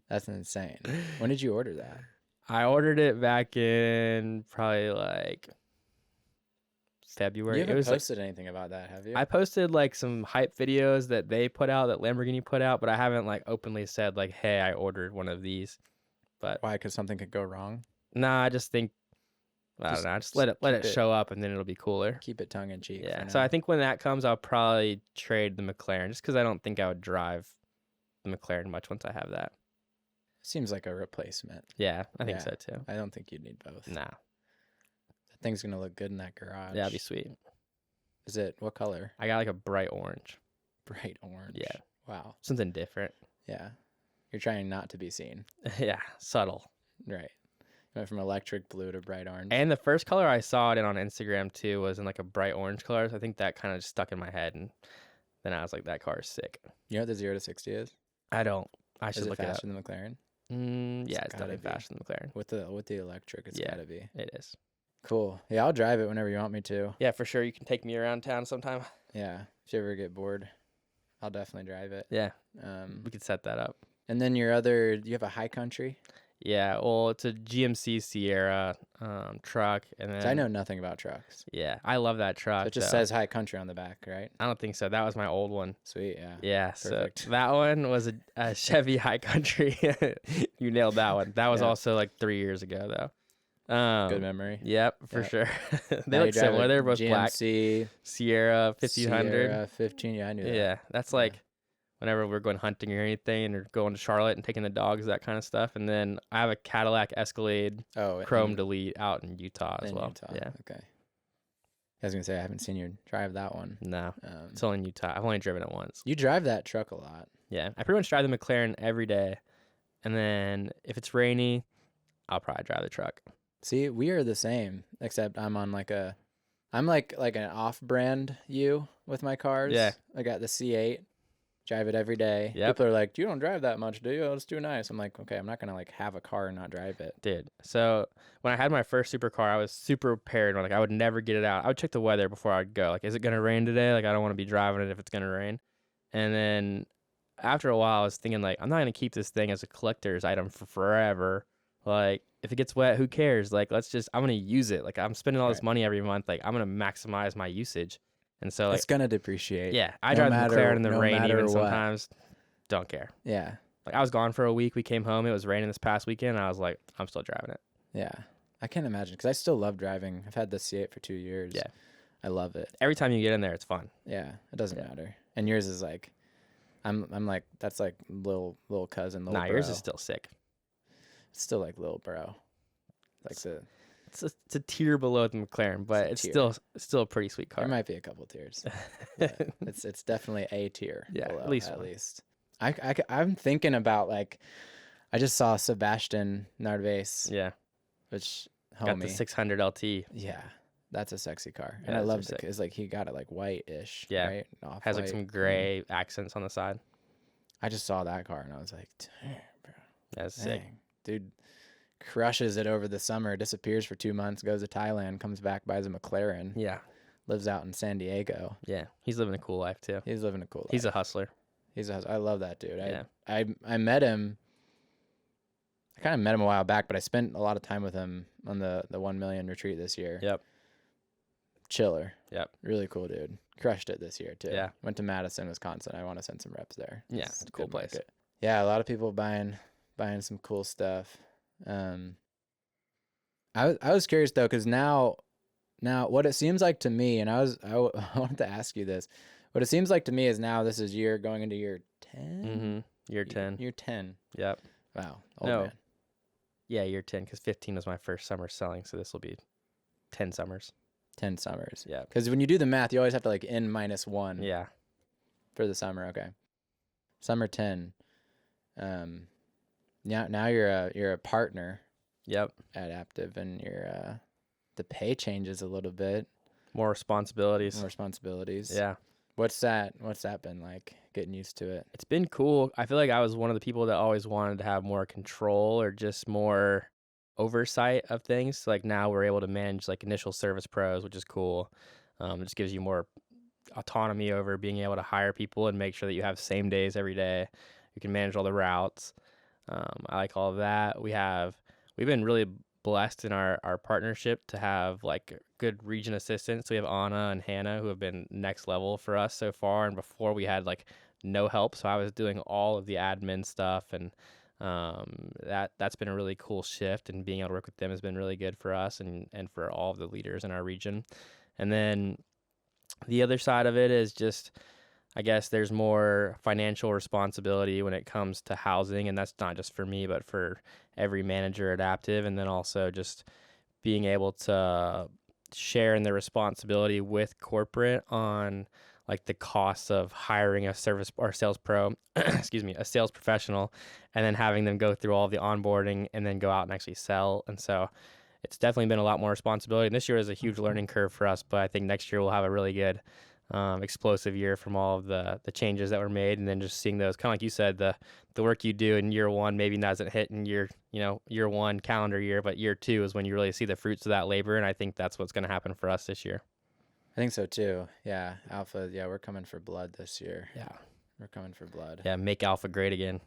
That's insane. When did you order that? I ordered it back in probably like February. You haven't It was posted anything about that, have you? I posted like some hype videos that they put out, that Lamborghini put out, but I haven't like openly said like, hey, I ordered one of these. But Why? Because something could go wrong? nah, I just think, I don't know, just let keep it show up and then it'll be cooler. Keep it tongue in cheek. Yeah. for So now. I think when that comes, I'll probably trade the McLaren just because I don't think I would drive the McLaren much once I have that. Seems like a replacement. Yeah, I think Yeah. so too. I don't think you'd need both. Nah. That thing's gonna look good in that garage. Yeah, that'd be sweet. Is it what color? I got like a bright orange. Bright orange. Yeah. Wow. Something different. Yeah. You're trying not to be seen. Yeah, subtle. Right. Went from electric blue to bright orange. And the first color I saw it in on Instagram too was in like a bright orange color. So I think that kind of just stuck in my head, and then I was like, that car is sick. You know what the 0 to 60 is? I don't. I Is should it look it up. faster than McLaren? Yeah, it's gotta definitely be. faster than McLaren. With the electric, it's Yeah. gotta be. It is. Cool. Yeah, I'll drive it whenever you want me to. Yeah, for sure. You can take me around town sometime. Yeah. If you ever get bored, I'll definitely drive it. Yeah, Um, we could set that up. and then you have a high country? Yeah, well, it's a GMC Sierra truck, and then 'Cause I know nothing about trucks. yeah, I love that truck. So it just though. says high country on the back, right? I don't think so. That was my old one. Sweet, yeah. Yeah, Perfect. so that one was a Chevy High Country. You nailed that one. That was Yeah. also like 3 years ago, though. Good memory. Yep, for Yep. sure. Now They you look drive similar. a They're both black. GMC Sierra 1500. Sierra 15. Yeah, I knew that. Yeah, that's like whenever we're going hunting or anything, or going to Charlotte and taking the dogs, that kind of stuff. And then I have a Cadillac Escalade Oh, Chrome Delete out in Utah as in well. Utah. Yeah, Okay. I was gonna say I haven't seen you drive that one. no, it's only in Utah. I've only driven it once. You drive that truck a lot. Yeah, I pretty much drive the McLaren every day, and then if it's rainy, I'll probably drive the truck. See, we are the same, except I'm on I'm like an off-brand you with my cars. Yeah. I got the C8, drive it every day. Yep. People are like, "You don't drive that much, do you? Oh, it's too nice." I'm like, "Okay, I'm not gonna like have a car and not drive it." Dude, so when I had my first supercar, I was super paranoid. Like, I would never get it out. I would check the weather before I'd go. Like, is it going to rain today? Like, I don't want to be driving it if it's going to rain. And then after a while, I was thinking, like, I'm not going to keep this thing as a collector's item for forever. Like, if it gets wet, who cares? Like, I'm going to use it. Like, I'm spending all this Right. money every month. Like, I'm going to maximize my usage. And so, like, It's gonna depreciate. yeah, I no drive matter- the McLaren in the no rain matter even what. sometimes. Don't care. Yeah. Like, I was gone for a week. We came home. It was raining this past weekend. And I was like, I'm still driving it. Yeah. I can't imagine because I still love driving. I've had the C8 for 2 years. Yeah. I love it. Every time you get in there, it's fun. Yeah. It doesn't Yeah. matter. And yours is like, I'm like that's like little cousin, little Nah, bro. yours is still sick. It's still like little bro. Like the It's a tier below the McLaren, but It's it's a tier. still a pretty sweet car. there might be a couple tiers. But it's definitely A tier. Yeah, below, at least at one. least. I'm thinking about like, I just saw Sebastian Narvaez, Yeah, which got homie. the 600 LT. Yeah, that's a sexy car, Yeah, and I those are love sick. it's like he got it like white-ish. Yeah. right? Has like Off-white, some cream. gray accents on the side. I just saw that car and I was like, damn, bro, That's sick. dang. Dude crushes it over the summer, disappears for 2 months, goes to Thailand, comes back, buys a McLaren, Yeah, lives out in San Diego. yeah. He's living a cool life too. He's living a cool life. He's a hustler. I love that dude. Yeah. I met him. I kind of met him a while back, but I spent a lot of time with him on the 1 million retreat this year. Yep. Chiller. Yep. Really cool dude. Crushed it this year too. Yeah. Went to Madison, Wisconsin. I want to send some reps there. Yeah, It's it's a cool good place. market. Yeah, a lot of people buying some cool stuff. I was curious though, because now what it seems like to me, and I wanted to ask you this. What it seems like to me is now this is going into year 10. Mm-hmm. Year 10. Year 10. Yep. Wow. Old No. man. Yeah, year 10, because 15 was my first summer selling, so this will be 10 summers. 10 summers. Yeah. Because when you do the math, you always have to like N minus 1 Yeah. for the summer. Okay. Summer 10. Now you're a partner Yep. at Aptive, and the pay changes a little bit. More responsibilities. More responsibilities. Yeah. What's that been like, getting used to it? It's been cool. I feel like I was one of the people that always wanted to have more control or just more oversight of things. Like, now we're able to manage like initial service pros, which is cool. It just gives you more autonomy over being able to hire people and make sure that you have same days every day. You can manage all the routes. I like all of that. We've been really blessed in our partnership to have like good region assistants. We have Anna and Hannah, who have been next level for us so far. And before, we had like no help, so I was doing all of the admin stuff, and that's been a really cool shift. And being able to work with them has been really good for us and for all of the leaders in our region. And then the other side of it is just, I guess there's more financial responsibility when it comes to housing, and that's not just for me, but for every manager at Aptive. And then also just being able to share in the responsibility with corporate on like the costs of hiring a service or sales pro, a sales professional, and then having them go through all the onboarding and then go out and actually sell. And so it's definitely been a lot more responsibility. And this year is a huge learning curve for us, but I think next year we'll have a really good explosive year from all of the changes that were made, and then just seeing those, kind of like you said, the work you do in year one maybe doesn't hit in year one calendar year, but year two is when you really see the fruits of that labor, and I think that's what's going to happen for us this year. I think so too. Yeah, Alpha. Yeah, we're coming for blood this year. Yeah. We're coming for blood. Yeah, make Alpha great again.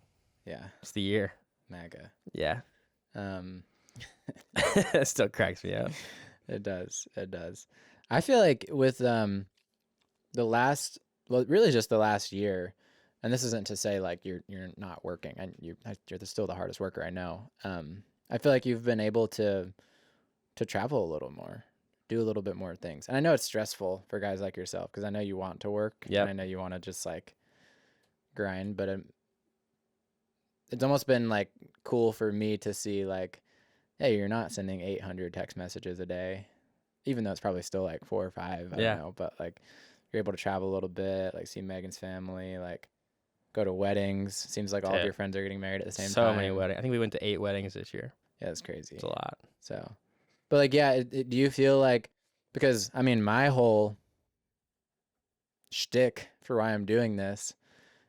Yeah, It's the year. MAGA. Yeah. It It still cracks me up. does. It does. I feel like with really just the last year, and this isn't to say like you're not working, and you're still the hardest worker I know. I feel like you've been able to travel a little more, do a little bit more things. And I know it's stressful for guys like yourself, because I know you want to work, Yep. and I know you want to just like grind, but it's almost been like cool for me to see like, hey, you're not sending 800 text messages a day, even though it's probably still like 4 or 5. I Yeah. don't know, but like you're able to travel a little bit, like see Megan's family, like go to weddings. Seems like all of Yeah. your friends are getting married at the same So time. many weddings. I think we went to 8 weddings this year. Yeah, it's crazy. It's a lot. So, but like, yeah, do you feel like, because I mean, my whole shtick for why I'm doing this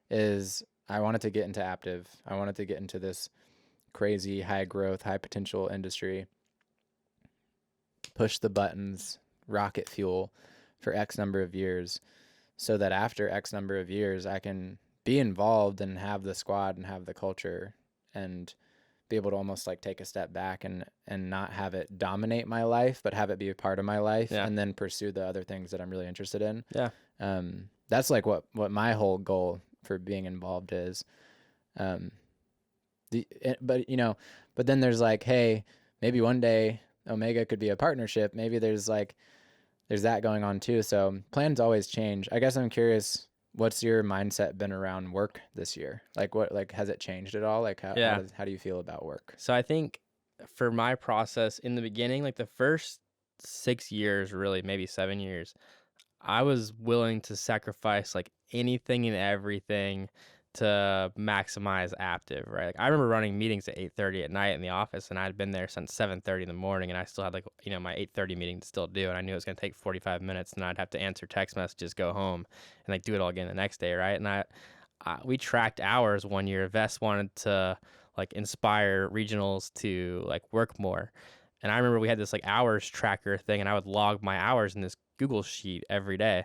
is I wanted to get into Aptiv. I wanted to get into this crazy high growth, high potential industry, push the buttons, rocket fuel for X number of years, so that after X number of years, I can be involved and have the squad and have the culture and be able to almost like take a step back and not have it dominate my life, but have it be a part of my life, Yeah. and then pursue the other things that I'm really interested in. Yeah. That's like what my whole goal for being involved is. But then there's like, hey, maybe one day Omega could be a partnership. Maybe there's that going on too. So plans always change. I guess I'm curious, what's your mindset been around work this year? Like has it changed at all? Like how do you feel about work? So I think for my process in the beginning, like the first 6 years, really, maybe 7 years, I was willing to sacrifice like anything and everything to maximize Aptiv, right? Like I remember running meetings at 8:30 at night in the office, and I'd been there since 7:30 in the morning, and I still had like, my 8:30 meeting to still do, and I knew it was going to take 45 minutes, and I'd have to answer text messages, go home, and like do it all again the next day, right? And we tracked hours one year. Vest wanted to like inspire regionals to like work more. And I remember we had this like hours tracker thing, and I would log my hours in this Google sheet every day.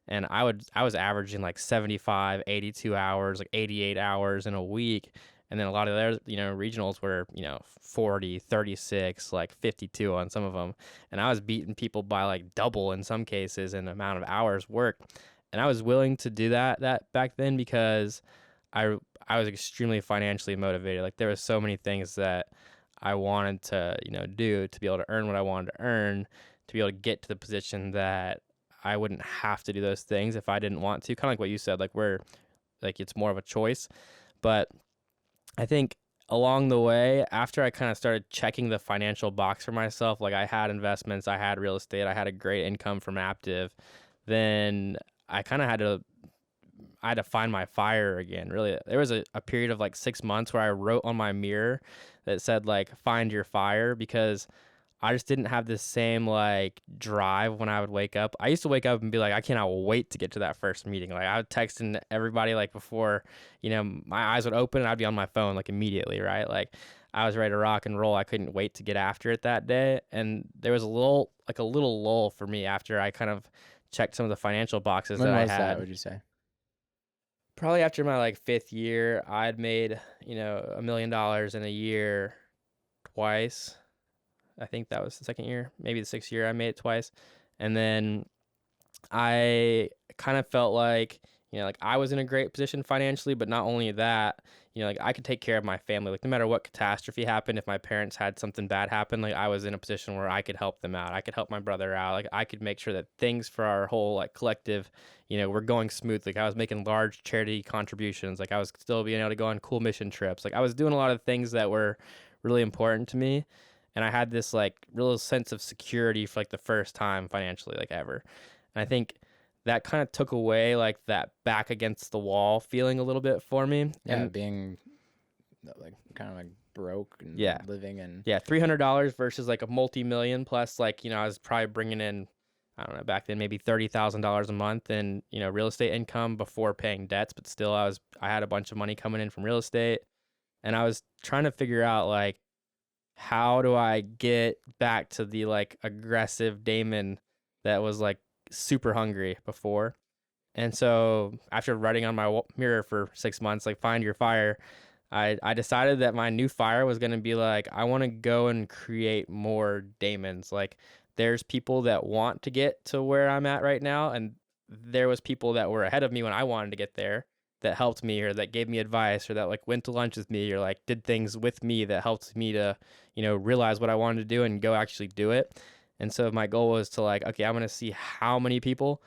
And I was averaging like 75, 82 hours, like 88 hours in a week. And then a lot of their, regionals were, 40, 36, like 52 on some of them. And I was beating people by like double in some cases in the amount of hours worked. And I was willing to do that back then because I was extremely financially motivated. Like there was so many things that I wanted to, do to be able to earn what I wanted to earn, to be able to get to the position that I wouldn't have to do those things if I didn't want to. Kind of like what you said, like it's more of a choice. But I think along the way, after I kind of started checking the financial box for myself, like I had investments, I had real estate, I had a great income from Aptiv, then I kind of I had to find my fire again. Really, there was a period of like 6 months where I wrote on my mirror that said like, find your fire, because I just didn't have this same like drive when I would wake up. I used to wake up and be like, I cannot wait to get to that first meeting. Like I would text everybody like before, my eyes would open and I'd be on my phone like immediately, right? Like I was ready to rock and roll. I couldn't wait to get after it that day. And there was a little lull for me after I kind of checked some of the financial boxes When that was I had. that, would you say? Probably after my like 5th year, I'd made, $1 million in a year twice. I think that was the 2nd year, maybe the 6th year I made it twice. And then I kind of felt like, like I was in a great position financially, but not only that, like I could take care of my family. Like no matter what catastrophe happened, if my parents had something bad happen, like I was in a position where I could help them out. I could help my brother out. Like I could make sure that things for our whole like collective, were going smoothly. Like I was making large charity contributions. Like I was still being able to go on cool mission trips. Like I was doing a lot of things that were really important to me. And I had this like real sense of security for like the first time financially, like ever. And I think that kind of took away like that back against the wall feeling a little bit for me. Yeah, And being like kind of like broke and living in. yeah, $300 versus like a multi-million plus, like, I was probably bringing in I don't know, back then maybe $30,000 a month in, real estate income before paying debts, but still I had a bunch of money coming in from real estate, and I was trying to figure out like, how do I get back to the like aggressive Damon that was like super hungry before? And so after writing on my mirror for 6 months, like find your fire, I decided that my new fire was going to be like, I want to go and create more Damons. Like there's people that want to get to where I'm at right now. And there was people that were ahead of me when I wanted to get there that helped me or that gave me advice or that like went to lunch with me or like did things with me that helped me to, realize what I wanted to do and go actually do it. And so my goal was to like, okay, I'm going to see how many people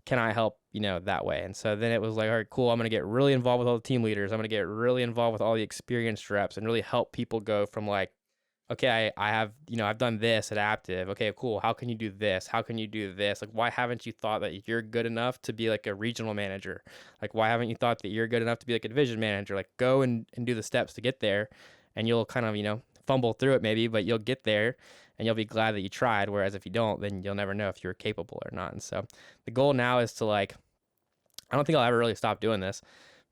can I help, that way. And so then it was like, all right, cool. I'm going to get really involved with all the team leaders. I'm going to get really involved with all the experienced reps and really help people go from like, okay, I have, I've done this at Aptive. Okay, cool. How can you do this? How can you do this? Like, why haven't you thought that you're good enough to be like a regional manager? Like, why haven't you thought that you're good enough to be like a division manager? Like, go and do the steps to get there, and you'll kind of, fumble through it maybe, but you'll get there and you'll be glad that you tried. Whereas if you don't, then you'll never know if you're capable or not. And so the goal now is to like, I don't think I'll ever really stop doing this,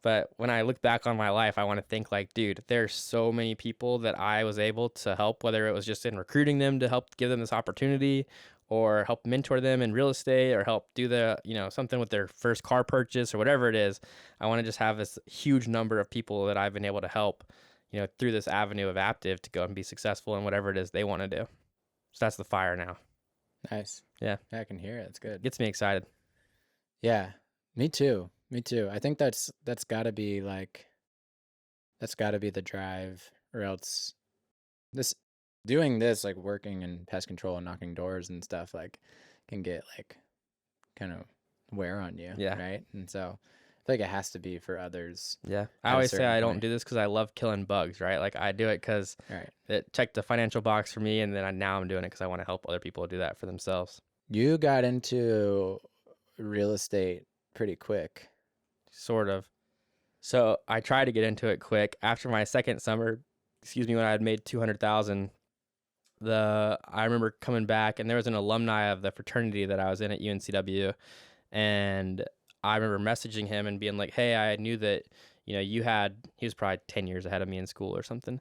but when I look back on my life, I want to think like, dude, there's so many people that I was able to help, whether it was just in recruiting them to help give them this opportunity or help mentor them in real estate or help do the, something with their first car purchase or whatever it is. I want to just have this huge number of people that I've been able to help, through this avenue of Aptive to go and be successful in whatever it is they want to do. So that's the fire now. Nice. Yeah. I can hear it. It's good. Gets me excited. Yeah, me too. I think that's gotta be the drive, or else doing this, like working in pest control and knocking doors and stuff, like can get like kind of wear on you. Yeah. Right. And so I think it has to be for others. Yeah. I at a always say certain I don't point. do this because I love killing bugs, right? Like I do it because Right. it checked the financial box for me, and then now I'm doing it because I want to help other people do that for themselves. You got into real estate pretty quick. Sort of. So I tried to get into it quick. After my second summer, when I had made 200,000, I remember coming back, and there was an alumni of the fraternity that I was in at UNCW, and I remember messaging him and being like, hey, I knew that, he was probably 10 years ahead of me in school or something,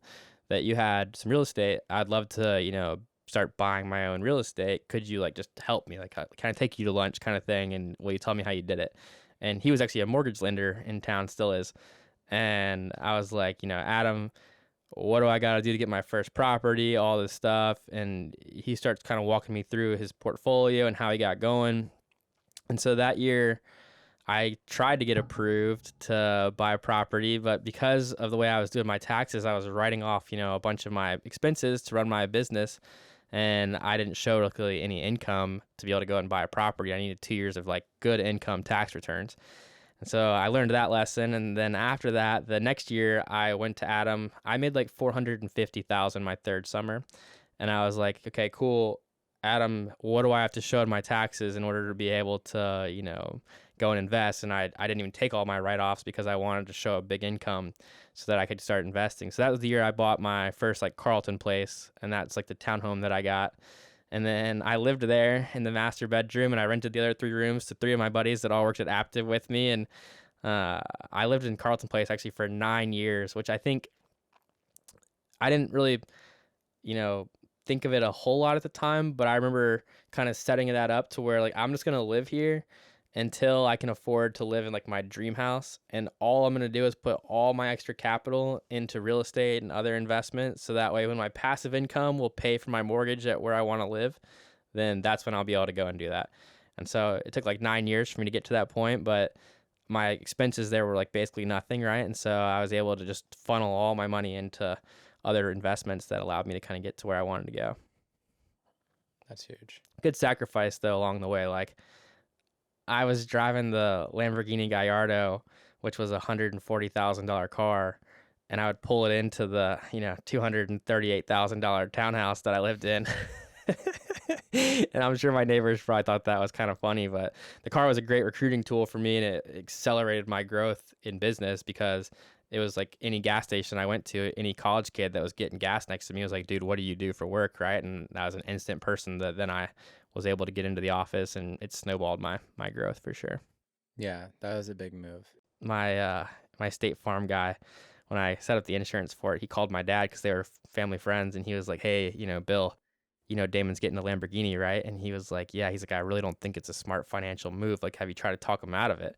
that you had some real estate. I'd love to, start buying my own real estate. Could you like just help me? Like, can I take you to lunch kind of thing? And will you tell me how you did it? And he was actually a mortgage lender in town, still is. And I was like, Adam, what do I got to do to get my first property, all this stuff? And he starts kind of walking me through his portfolio and how he got going. And so that year I tried to get approved to buy a property, but because of the way I was doing my taxes, I was writing off, a bunch of my expenses to run my business. And I didn't show really any income to be able to go and buy a property. I needed 2 years of like good income tax returns. And so I learned that lesson. And then after that, the next year I went to Adam. I made like $450,000 my third summer. And I was like, okay, cool. Adam, what do I have to show in my taxes in order to be able to, go and invest? And I didn't even take all my write-offs because I wanted to show a big income so that I could start investing. So that was the year I bought my first like Carlton place, and that's like the townhome that I got. And then I lived there in the master bedroom, and I rented the other 3 rooms to 3 of my buddies that all worked at Aptive with me. And I lived in Carlton Place actually for 9 years, which I think I didn't really, think of it a whole lot at the time, but I remember kind of setting that up to where like I'm just going to live here until I can afford to live in like my dream house. And all I'm going to do is put all my extra capital into real estate and other investments. So that way, when my passive income will pay for my mortgage at where I want to live, then that's when I'll be able to go and do that. And so it took like 9 years for me to get to that point, but my expenses there were like basically nothing. Right. And so I was able to just funnel all my money into other investments that allowed me to kind of get to where I wanted to go. That's huge. Good sacrifice though along the way. Like, I was driving the Lamborghini Gallardo, which was a $140,000 car, and I would pull it into the, $238,000 townhouse that I lived in. And I'm sure my neighbors probably thought that was kind of funny, but the car was a great recruiting tool for me, and it accelerated my growth in business because it was like any gas station I went to, any college kid that was getting gas next to me was like, dude, what do you do for work, right? And that was an instant person that then I was able to get into the office, and it snowballed my growth for sure. Yeah, that was a big move. My State Farm guy, when I set up the insurance for it, he called my dad because they were family friends, and he was like, "Hey, Bill, Damon's getting a Lamborghini, right?" And he was like, "Yeah." He's like, "I really don't think it's a smart financial move. Like, have you tried to talk him out of it?"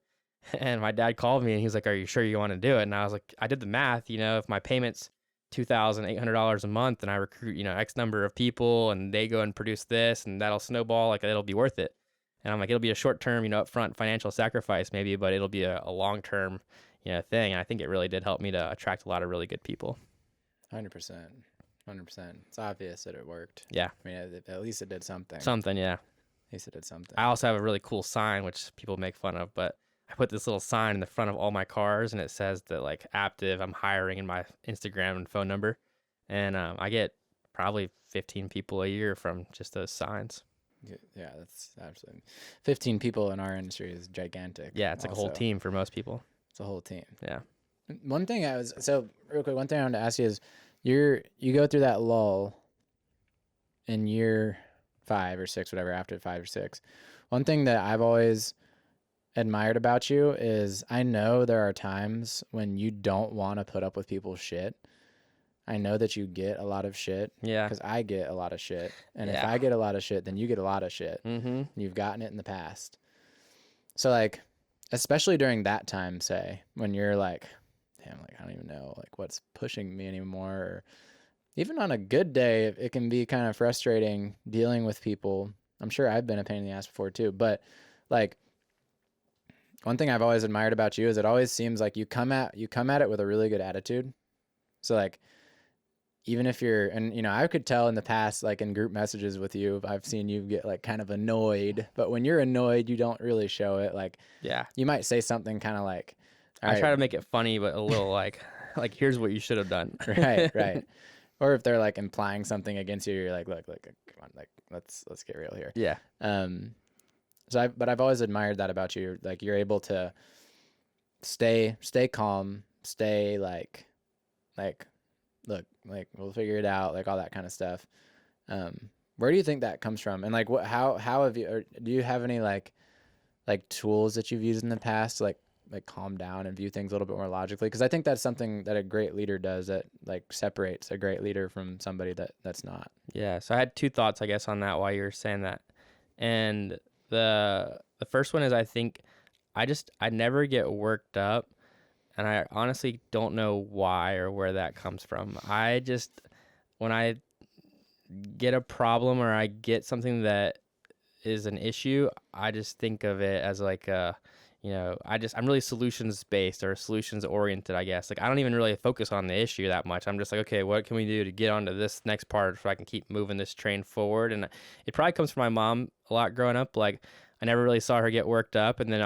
And my dad called me, and he was like, "Are you sure you want to do it?" And I was like, I did the math. If my payment's $2,800 a month, and I recruit X number of people, and they go and produce this, and that'll snowball, like it'll be worth it. And I'm like, it'll be a short term, upfront financial sacrifice maybe, but it'll be a long term, thing. And I think it really did help me to attract a lot of really good people. 100%. 100%. It's obvious that it worked. Yeah. I mean, at least it did something. Yeah. At least it did something. I also have a really cool sign, which people make fun of, but I put this little sign in the front of all my cars, and it says that like Aptiv, I'm hiring, in my Instagram and phone number. And I get probably 15 people a year from just those signs. Yeah, that's absolutely 15 people in our industry is gigantic. Yeah, it's like a whole team for most people. It's a whole team. Yeah. One thing real quick, one thing I wanted to ask you is you go through that lull in year 5 or 6, whatever, after 5 or 6. One thing that I've always admired about you is I know there are times when you don't want to put up with people's shit. I know that you get a lot of shit. Yeah. Because I get a lot of shit. And Yeah. if I get a lot of shit, then you get a lot of shit. Mm-hmm. You've gotten it in the past. So, like, especially during that time, say, when you're like, damn, like, I don't even know, like, what's pushing me anymore. Or even on a good day, it can be kind of frustrating dealing with people. I'm sure I've been a pain in the ass before, too. But, like, one thing I've always admired about you is it always seems like you come at it with a really good attitude. So, like, even if you're, and I could tell in the past, like in group messages with you, I've seen you get like kind of annoyed, but when you're annoyed, you don't really show it. Like, yeah, you might say something kind of like, I try to make it funny, but a little like here's what you should have done. right. Or if they're like implying something against you, you're like, look, come on, like, let's get real here. Yeah. But I've always admired that about you. Like, you're able to stay calm, stay like, look, like, we'll figure it out, like all that kind of stuff. Where do you think that comes from? And like, how have you, or do you have any like tools that you've used in the past to like calm down and view things a little bit more logically? Because I think that's something that a great leader does that like separates a great leader from somebody that's not. Yeah. So I had 2 thoughts, I guess, on that while you were saying that. And the first one is, I think I never get worked up. And I honestly don't know why or where that comes from. When I get a problem or I get something that is an issue, I just think of it as like I'm really solutions based or solutions oriented, I guess. Like, I don't even really focus on the issue that much. I'm just like, okay, what can we do to get onto this next part so I can keep moving this train forward? And it probably comes from my mom a lot growing up. Like, I never really saw her get worked up. And then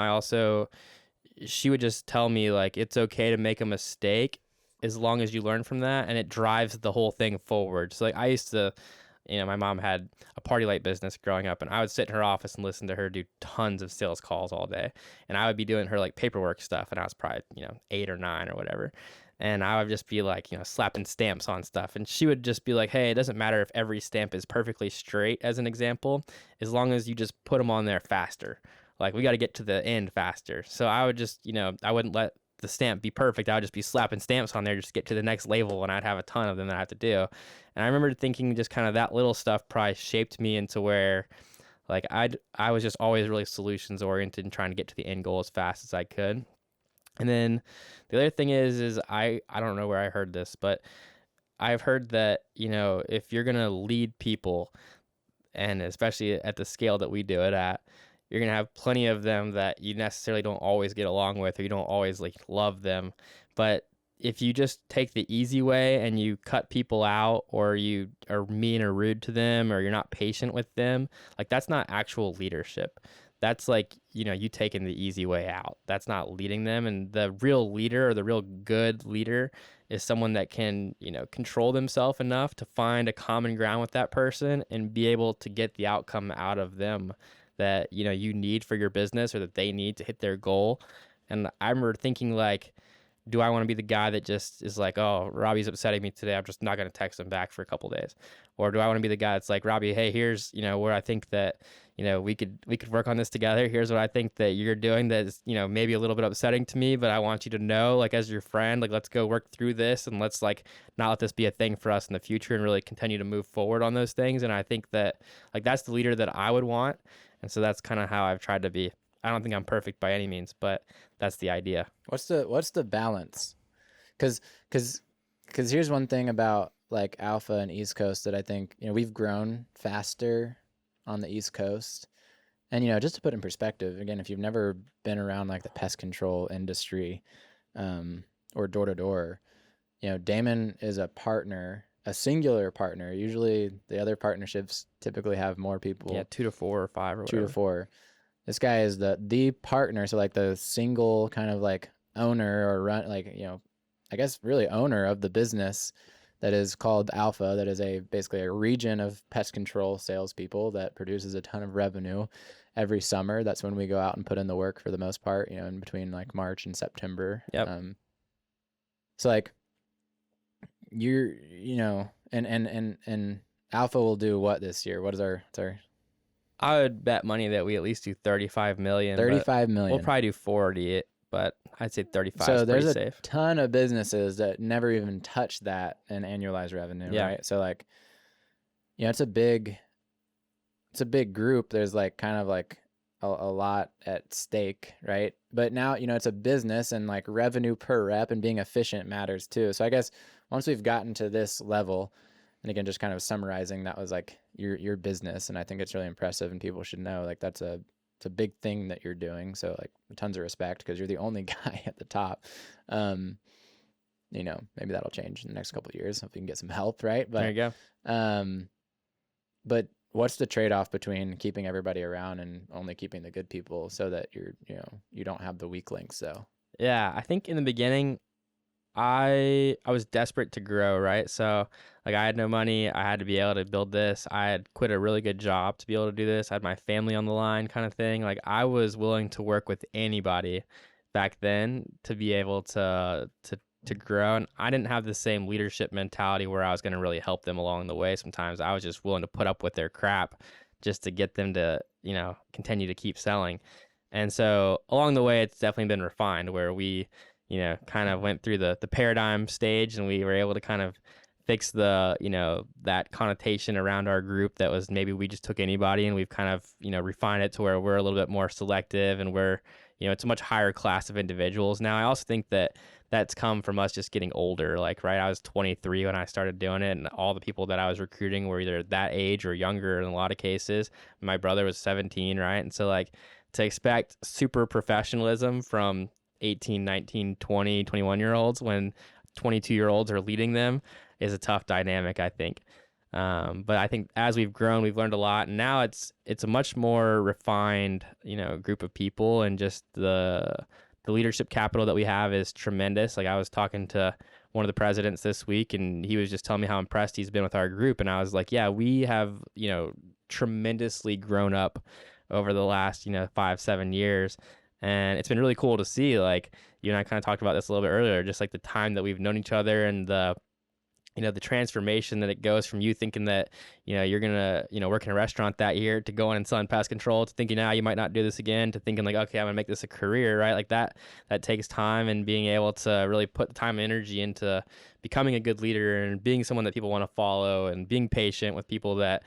she would just tell me, like, it's okay to make a mistake as long as you learn from that, and it drives the whole thing forward. So, like, I used to, my mom had a party light business growing up, and I would sit in her office and listen to her do tons of sales calls all day. And I would be doing her, like, paperwork stuff, and I was probably, 8 or 9 or whatever. And I would just be, like, slapping stamps on stuff. And she would just be like, hey, it doesn't matter if every stamp is perfectly straight, as an example, as long as you just put them on there faster. Like, we got to get to the end faster. So I would just, I wouldn't let the stamp be perfect. I would just be slapping stamps on there just to get to the next label, and I'd have a ton of them that I have to do. And I remember thinking just kind of that little stuff probably shaped me into where, like, I was just always really solutions oriented and trying to get to the end goal as fast as I could. And then the other thing is I don't know where I heard this, but I've heard that, if you're going to lead people, and especially at the scale that we do it at, you're going to have plenty of them that you necessarily don't always get along with, or you don't always like love them. But if you just take the easy way and you cut people out, or you are mean or rude to them, or you're not patient with them, like, that's not actual leadership. That's like, you taking the easy way out. That's not leading them. And the real leader, or the real good leader, is someone that can, control themselves enough to find a common ground with that person and be able to get the outcome out of them that, you need for your business, or that they need to hit their goal. And I remember thinking, like, do I want to be the guy that just is like, oh, Robbie's upsetting me today, I'm just not going to text him back for a couple days? Or do I want to be the guy that's like, Robbie, hey, here's, where I think that, we could work on this together. Here's what I think that you're doing that is, maybe a little bit upsetting to me, but I want you to know, like, as your friend, like, let's go work through this, and let's like not let this be a thing for us in the future, and really continue to move forward on those things. And I think that, like, that's the leader that I would want. And so that's kind of how I've tried to be. I don't think I'm perfect by any means, but that's the idea. What's the balance? Because here's one thing about like Alpha and East Coast that I think, we've grown faster on the East Coast. And, just to put in perspective, again, if you've never been around like the pest control industry, or door to door, Damon is a partner, a singular partner. Usually the other partnerships typically have more people. Yeah, 2 to 4 or 5 or whatever. 2 to 4. This guy is the partner. So like the single kind of like owner or run, like, I guess really owner of the business that is called Alpha, that is basically a region of pest control salespeople that produces a ton of revenue every summer. That's when we go out and put in the work for the most part, in between like March and September. Yep. So like you're, and Alpha will do what this year? What is our I would bet money that we at least do 35 million. 35 million. We'll probably do 40, but I'd say 35 so is pretty there's safe. A ton of businesses that never even touch that in annualized revenue, Yeah. right? So like, it's a big group. There's like kind of like a lot at stake, right? But now, it's a business, and like revenue per rep and being efficient matters too. So I guess once we've gotten to this level, and again, just kind of summarizing, that was like your business. And I think it's really impressive, and people should know like it's a big thing that you're doing. So like tons of respect, because you're the only guy at the top. Maybe that'll change in the next couple of years if we can get some help, right? But There you go. But what's the trade-off between keeping everybody around and only keeping the good people, so that you don't have the weak links? So Yeah, I think in the beginning, I was desperate to grow, right? So like I had no money. I had to be able to build this. I had quit a really good job to be able to do this. I had my family on the line, kind of thing. Like I was willing to work with anybody back then to be able to grow. And I didn't have the same leadership mentality where I was going to really help them along the way. Sometimes I was just willing to put up with their crap just to get them to, continue to keep selling. And so along the way, it's definitely been refined, where we, kind of went through the paradigm stage, and we were able to kind of fix the, that connotation around our group that was maybe we just took anybody, and we've kind of, refined it to where we're a little bit more selective, and we're, it's a much higher class of individuals now. I also think that that's come from us just getting older. Like, right, I was 23 when I started doing it, and all the people that I was recruiting were either that age or younger in a lot of cases. My brother was 17, right? And so like to expect super professionalism from 18, 19, 20, 21-year-olds when 22-year-olds are leading them is a tough dynamic, I think. But I think as we've grown, we've learned a lot, and now it's a much more refined, group of people, and just the leadership capital that we have is tremendous. Like I was talking to one of the presidents this week, and he was just telling me how impressed he's been with our group, and I was like, yeah, we have, tremendously grown up over the last, 5-7 years. And it's been really cool to see, like, you and I kind of talked about this a little bit earlier, just like the time that we've known each other, and the transformation that it goes from you thinking that, you're going to, work in a restaurant that year, to going and selling pest control, to thinking, you might not do this again, to thinking like, okay, I'm gonna make this a career, right? Like that takes time, and being able to really put the time and energy into becoming a good leader, and being someone that people want to follow, and being patient with people that,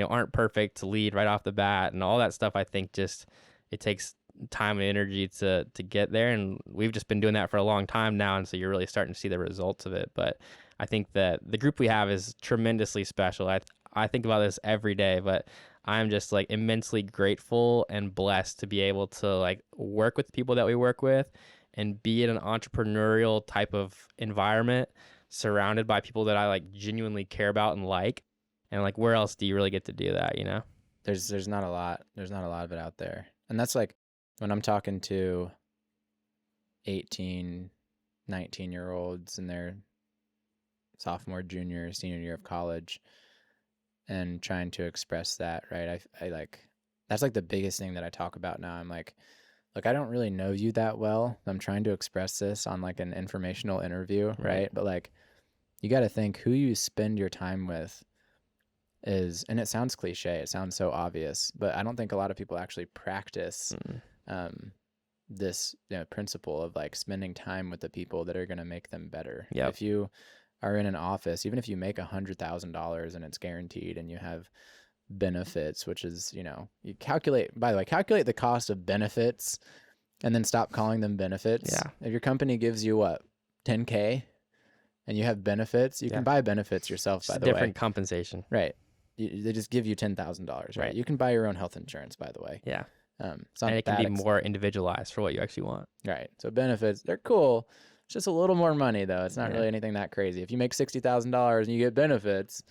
aren't perfect to lead right off the bat, and all that stuff. I think just, it takes time and energy to get there, and we've just been doing that for a long time now, and so you're really starting to see the results of it. But I think that the group we have is tremendously special. I think about this every day, but I'm just like immensely grateful and blessed to be able to like work with the people that we work with, and be in an entrepreneurial type of environment, surrounded by people that I like genuinely care about and like. And like, where else do you really get to do that, there's not a lot of it out there. And that's like when I'm talking to 18, 19-year-olds in their sophomore, junior, senior year of college, and trying to express that, right? I like, that's like the biggest thing that I talk about now. I'm like, look, I don't really know you that well. I'm trying to express this on like an informational interview, right? But like, you got to think who you spend your time with is, and it sounds cliche, it sounds so obvious, but I don't think a lot of people actually practice this principle of like spending time with the people that are going to make them better. If you are in an office, even if you make $100,000 and it's guaranteed and you have benefits, which is, you calculate, by the way, calculate the cost of benefits and then stop calling them benefits. If your company gives you what, $10K and you have benefits, you can buy benefits yourself, by the way. Different compensation. Right. They just give you $10,000, right? You can buy your own health insurance, by the way. And it can be more individualized for what you actually want. Right. So benefits, they're cool. It's just a little more money, though. It's not really anything that crazy. If you make $60,000 and you get benefits,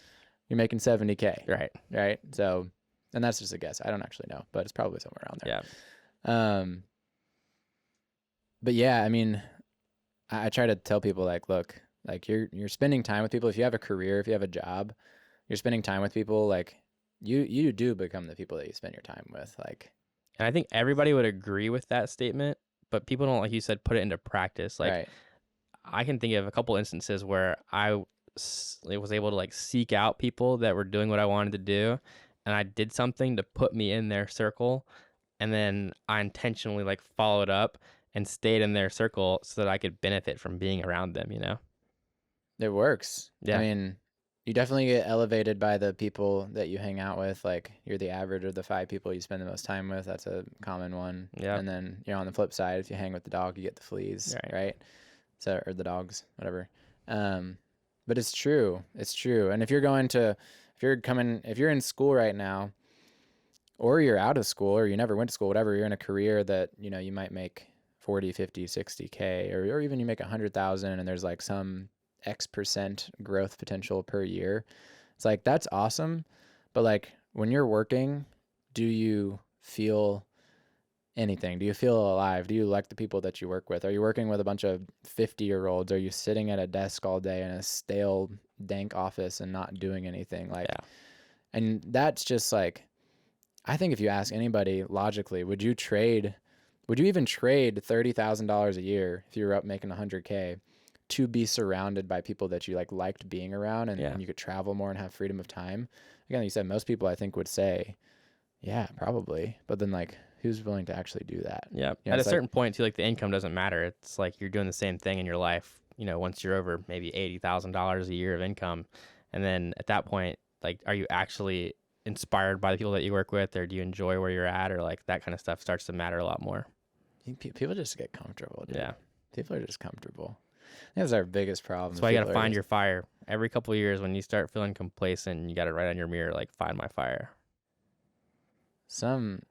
you're making $70K. Right. So, and that's just a guess. I don't actually know, but it's probably somewhere around there. But yeah, I mean, I try to tell people like, look, like you're spending time with people. If you have a career, if you have a job, you're spending time with people. Like you do become the people that you spend your time with. Like, and I think everybody would agree with that statement, but people don't, like you said, put it into practice. Like I can think of a couple instances where I was able to like seek out people that were doing what I wanted to do, and I did something to put me in their circle, and then I intentionally like followed up and stayed in their circle so that I could benefit from being around them, It works. I mean, you definitely get elevated by the people that you hang out with. Like you're the average of the 5 people you spend the most time with. That's a common one. And then, on the flip side, if you hang with the dog, you get the fleas, right? So, or the dogs, whatever. But it's true. It's true. And if you're in school right now, or you're out of school, or you never went to school, whatever, you're in a career that, you might make 40, 50, 60K, or even you make 100,000 and there's like some X% growth potential per year. It's like, that's awesome. But like when you're working, do you feel anything? Do you feel alive? Do you like the people that you work with? Are you working with a bunch of 50-year-olds? Are you sitting at a desk all day in a stale, dank office and not doing anything? Like, and that's just like, I think if you ask anybody logically, would you even trade $30,000 a year if you were up making 100K to be surrounded by people that you liked being around and you could travel more and have freedom of time? Again, you said most people I think would say, yeah, probably. But then like, who's willing to actually do that? At a certain point too, like the income doesn't matter. It's like you're doing the same thing in your life, once you're over maybe $80,000 a year of income. And then at that point, like, are you actually inspired by the people that you work with, or do you enjoy where you're at, or like that kind of stuff starts to matter a lot more. People just get comfortable, dude. People are just comfortable. That's our biggest problem. That's why you got to find your fire. Every couple of years when you start feeling complacent, you got to write on your mirror, like, find my fire. Some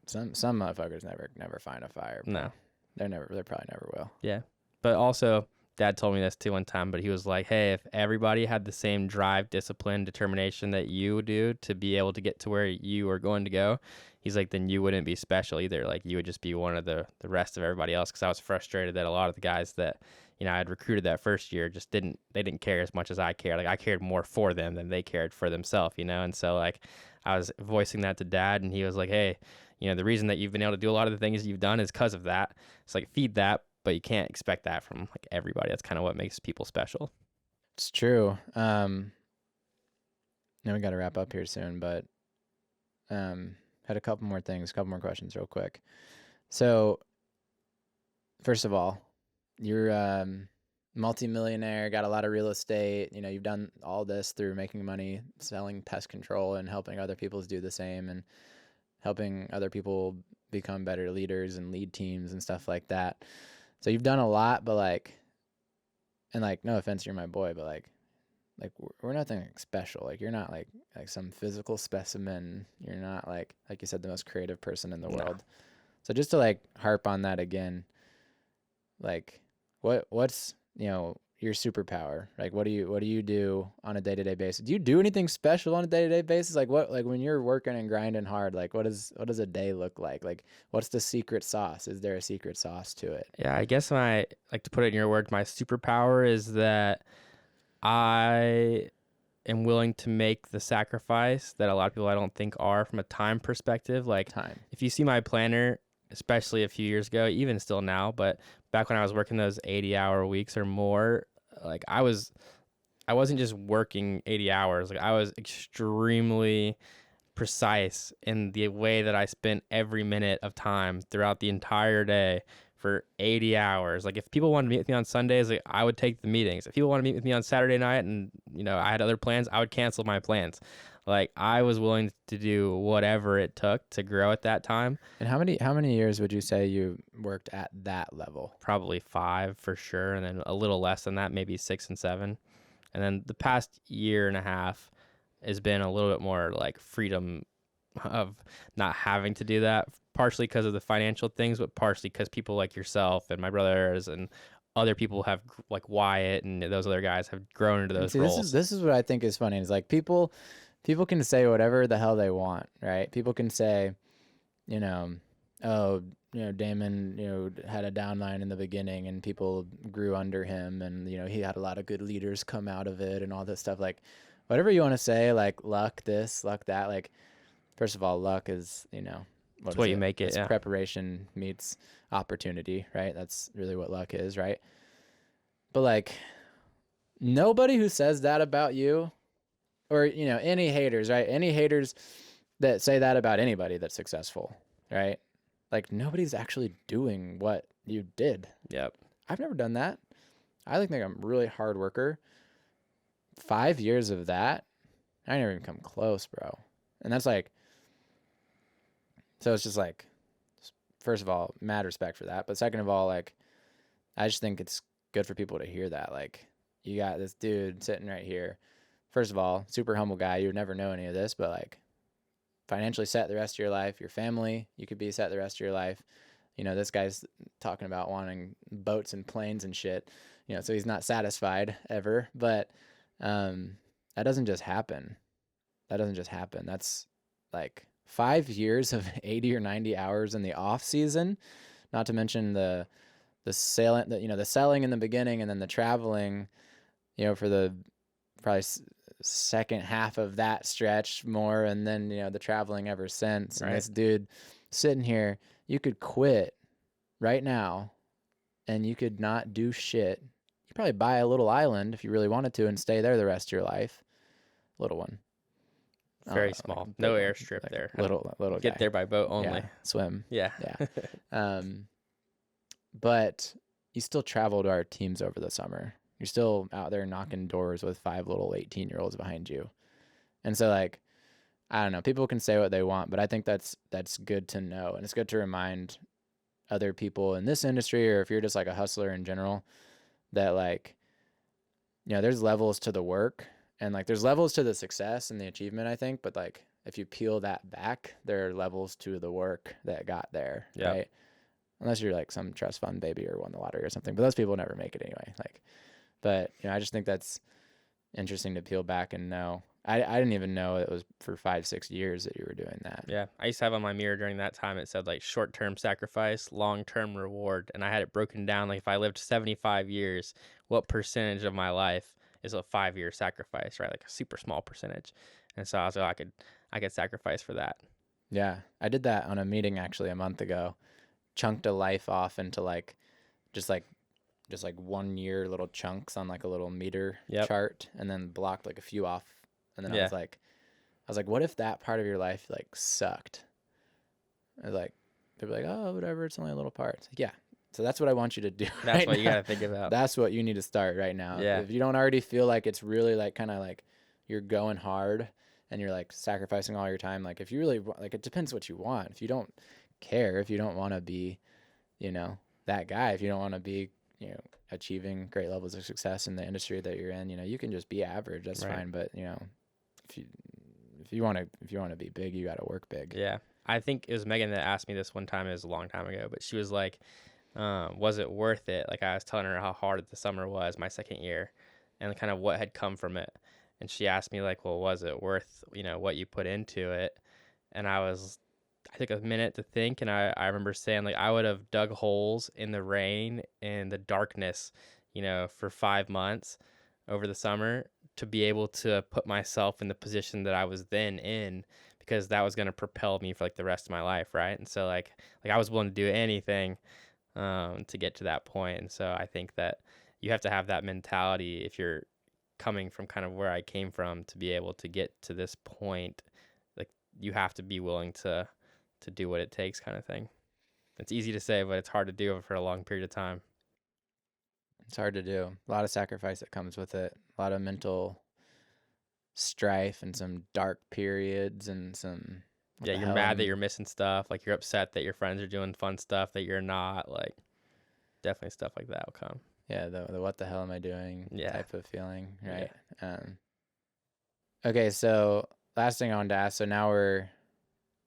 motherfuckers never find a fire. No. They probably never will. Yeah. But also, Dad told me this too one time, but he was like, hey, if everybody had the same drive, discipline, determination that you do to be able to get to where you are going to go, he's like, then you wouldn't be special either. Like, you would just be one of the rest of everybody else. Because I was frustrated that a lot of the guys that, I had recruited that first year just didn't care as much as I cared. Like, I cared more for them than they cared for themselves, And so, like, I was voicing that to Dad, and he was like, hey, the reason that you've been able to do a lot of the things you've done is because of that. It's like, feed that, but you can't expect that from like everybody. That's kind of what makes people special. It's true. Now we got to wrap up here soon, but had a couple more questions real quick. So first of all, you're multi-millionaire, got a lot of real estate. You've done all this through making money, selling pest control and helping other people do the same and helping other people become better leaders and lead teams and stuff like that. So you've done a lot, but no offense, you're my boy, but like we're nothing special. Like, you're not like some physical specimen. You're not like you said, the most creative person in the world. So just to harp on that again, what's your superpower? Like, what do you do on a day-to-day basis? Do you do anything special on a day-to-day basis? When you're working and grinding hard, what does a day look like? Like, what's the secret sauce? Is there a secret sauce to it? Yeah, I guess when I like to put it in your words, my superpower is that I am willing to make the sacrifice that a lot of people I don't think are from a time perspective. Like, Time. If you see my planner, especially a few years ago, even still now, but back when I was working those 80-hour weeks or more, like I wasn't just working 80 hours. Like I was extremely precise in the way that I spent every minute of time throughout the entire day for 80 hours. Like if people wanted to meet with me on Sundays, like I would take the meetings. If people wanted to meet with me on Saturday night and, I had other plans, I would cancel my plans. Like I was willing to do whatever it took to grow at that time. And how many years would you say you worked at that level? Probably 5 for sure. And then a little less than that, maybe 6 and 7. And then the past year and a half has been a little bit more like freedom of not having to do that, partially because of the financial things, but partially because people like yourself and my brothers and other people have, like Wyatt and those other guys, have grown into those roles. This is what I think is funny. Is like people can say whatever the hell they want, right? People can say, Damon, had a downline in the beginning and people grew under him, and he had a lot of good leaders come out of it and all this stuff. Like whatever you want to say, like luck this, luck that. Like first of all, luck is That's what you make it. It's preparation meets opportunity, right? That's really what luck is, right? But like nobody who says that about you, or any haters, right? Any haters that say that about anybody that's successful, right? Like nobody's actually doing what you did. Yep. I've never done that. I think I'm a really hard worker. 5 years of that, I never even come close, bro. And that's like, so it's just like, first of all, mad respect for that. But second of all, like, I just think it's good for people to hear that. Like, you got this dude sitting right here. First of all, super humble guy. You would never know any of this, but like, financially set the rest of your life. Your family, you could be set the rest of your life. This guy's talking about wanting boats and planes and shit. So he's not satisfied ever. But that doesn't just happen. That's like 5 years of 80 or 90 hours in the off season, not to mention the selling, the selling in the beginning, and then the traveling, for the probably second half of that stretch more, and then the traveling ever since. Right. And this dude sitting here, you could quit right now, and you could not do shit. You probably buy a little island if you really wanted to, and stay there the rest of your life. Little one. Very small. Like No one, airstrip like there. Little Get guy. there by boat only. Yeah, swim. Yeah. Yeah. But you still travel to our teams over the summer. You're still out there knocking doors with 5 little 18-year-olds behind you. And so like, I don't know, people can say what they want, but I think that's good to know. And it's good to remind other people in this industry, or if you're just like a hustler in general, that like, there's levels to the work, and like there's levels to the success and the achievement, I think. But like, if you peel that back, there are levels to the work that got there, right? Unless you're like some trust fund baby or won the lottery or something, but those people never make it anyway. Like, but I just think that's interesting to peel back and know. I didn't even know it was for 5-6 years that you were doing that. Yeah. I used to have on my mirror during that time, it said like short-term sacrifice, long-term reward. And I had it broken down. Like if I lived 75 years, what percentage of my life is a 5-year sacrifice, right? Like a super small percentage. And so I was like, I could sacrifice for that. Yeah. I did that on a meeting actually a month ago. Chunked a life off into like, just like 1 year little chunks on like a little meter chart, and then blocked like a few off. And then I was like, what if that part of your life like sucked? I was like, people are like, oh, whatever, it's only a little part. It's like, yeah. So that's what I want you to do. That's right what you now. got to think about. That's what you need to start right now. Yeah. If you don't already feel like it's really like kind of like you're going hard and you're like sacrificing all your time, like if you really like, it depends what you want. If you don't care, if you don't want to be, that guy, if you don't want to be, achieving great levels of success in the industry that you're in, you can just be average. That's fine. But if you want to be big, you got to work big. Yeah. I think it was Megan that asked me this one time. It was a long time ago, but she was like, was it worth it? Like I was telling her how hard the summer was my second year and kind of what had come from it. And she asked me like, well, was it worth, what you put into it? And I took a minute to think, and I remember saying like I would have dug holes in the rain and the darkness, for 5 months over the summer to be able to put myself in the position that I was then in, because that was going to propel me for like the rest of my life, right? And so like I was willing to do anything to get to that point. And so I think that you have to have that mentality if you're coming from kind of where I came from to be able to get to this point. Like you have to be willing to do what it takes, kind of thing. It's easy to say, but it's hard to do for a long period of time. It's hard to do. A lot of sacrifice that comes with it. A lot of mental strife and some dark periods and some. Yeah, you're mad that you're missing stuff. Like you're upset that your friends are doing fun stuff that you're not. Like definitely stuff like that will come. Yeah, the what the hell am I doing type of feeling, right? Yeah. Okay, so last thing I wanted to ask. So now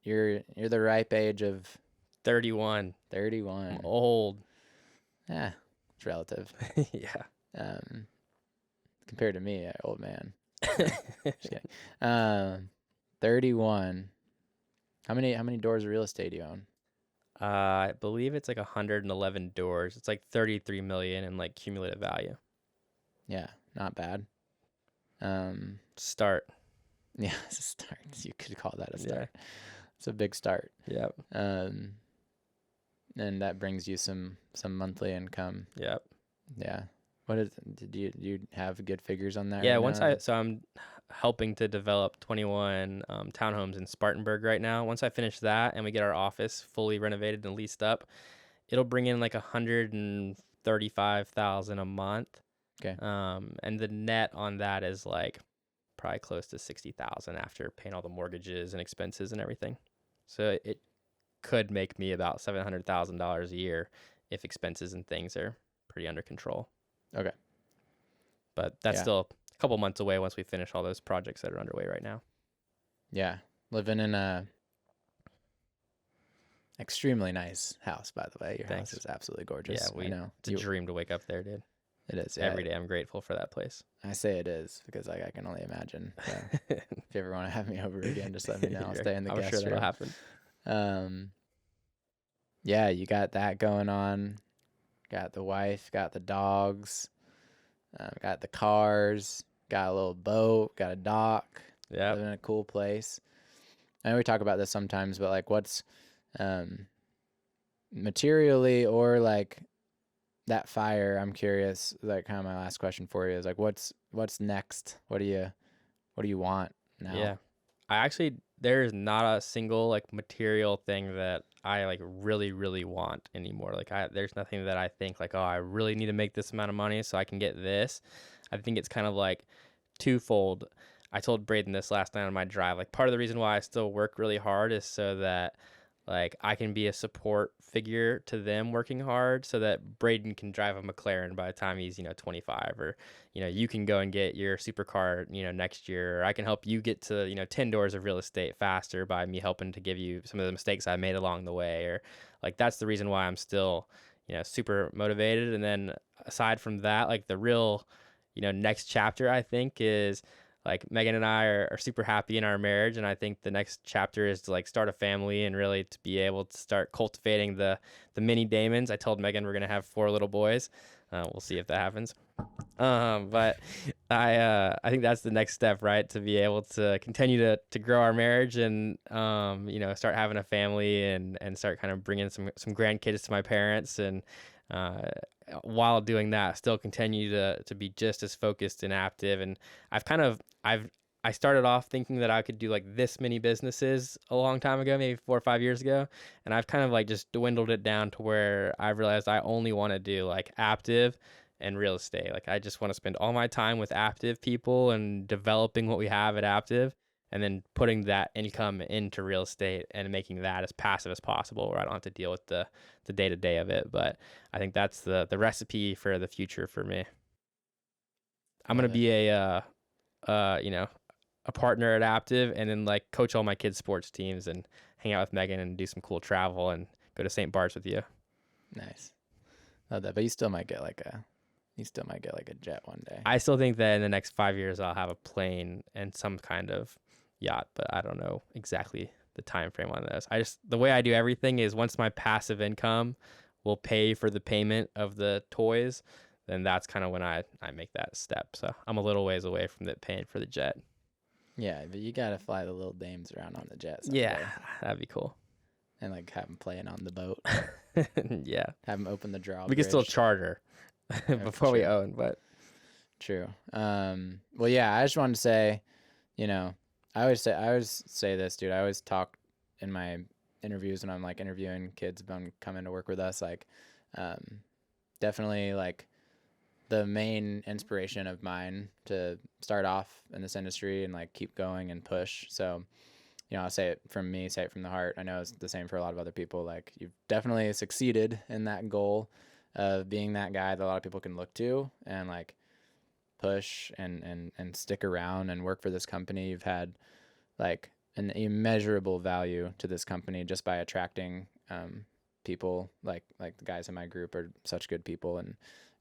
you're the ripe age of 31. 31. I'm old. Yeah, it's relative. Yeah. Compared to me, old man. Just kidding. 31. How many doors of real estate do you own? I believe it's like 111 doors. It's like 33 million in like cumulative value. Yeah, not bad. Start. Yeah, it's a start. You could call that a start. Yeah. It's a big start. Yep. And that brings you some monthly income. Yep. Yeah. Did you have good figures on that? Yeah, right now? I'm helping to develop 21 townhomes in Spartanburg right now. Once I finish that and we get our office fully renovated and leased up, it'll bring in like 135,000 a month. Okay. And the net on that is like probably close to 60,000 after paying all the mortgages and expenses and everything. So it could make me about $700,000 a year if expenses and things are pretty under control. Okay. But that's still a couple months away once we finish all those projects that are underway right now. Yeah. Living in a extremely nice house, by the way. Your Thanks. house is absolutely gorgeous. Yeah, I know. It's a dream to wake up there, dude. It is. Every day I'm grateful for that place. I say it is because I can only imagine. Yeah. If you ever want to have me over again, just let me know. I'll stay in the guest room. I'm sure that'll happen. Yeah, you got that going on. Got the wife, got the dogs, got the cars, got a little boat, got a dock. Yeah. Living in a cool place. I know we talk about this sometimes, but like what's materially or like that fire, I'm curious, like kind of my last question for you is like what's next? What do you want now? Yeah. There's not a single like material thing that I like really, really want anymore. Like there's nothing that I think like, oh, I really need to make this amount of money so I can get this. I think it's kind of like twofold. I told Braden this last night on my drive. Like part of the reason why I still work really hard is so that like I can be a support figure to them working hard so that Braden can drive a McLaren by the time he's, 25, or, you can go and get your supercar, next year, or I can help you get to, 10 doors of real estate faster by me helping to give you some of the mistakes I made along the way. Or like, that's the reason why I'm still, super motivated. And then aside from that, like the real, next chapter I think is, like Megan and I are super happy in our marriage, and I think the next chapter is to like start a family and really to be able to start cultivating the mini Damons. I told Megan we're gonna have 4 little boys. We'll see if that happens. But I think that's the next step, right? To be able to continue to grow our marriage and start having a family and start kind of bringing some grandkids to my parents, and while doing that, still continue to be just as focused and active. And I started off thinking that I could do like this many businesses a long time ago, maybe 4 or 5 years ago. And I've kind of like just dwindled it down to where I realized I only want to do like Aptive and real estate. Like I just want to spend all my time with Aptive people and developing what we have at Aptive, and then putting that income into real estate and making that as passive as possible, where I don't have to deal with the day-to-day of it. But I think that's the recipe for the future for me. I'm going to be a partner at Aptive, and then like coach all my kids' sports teams and hang out with Megan and do some cool travel and go to St. Bart's with you. Nice. Love that. But you still might get like a jet one day. I still think that in the next 5 years I'll have a plane and some kind of yacht, but I don't know exactly the time frame on this. The way I do everything is once my passive income will pay for the payment of the toys, then that's kind of when I make that step. So I'm a little ways away from paying for the jet. Yeah, but you gotta fly the little dames around on the jet. Yeah, someday. that'd be cool. And like have them playing on the boat. Yeah, Have them open the drawbridge. we could still charter before we sure. own, but True. Well, yeah, I just wanted to say, you know, I always say this, dude. I always talk in my interviews when I'm like interviewing kids about coming to work with us. Like, definitely like the main inspiration of mine to start off in this industry and like keep going and push. So, you know, I'll say it from me, say it from the heart. I know it's the same for a lot of other people. Like, you've definitely succeeded in that goal of being that guy that a lot of people can look to and like push and stick around and work for this company. You've had like an immeasurable value to this company just by attracting people like the guys in my group are such good people. And,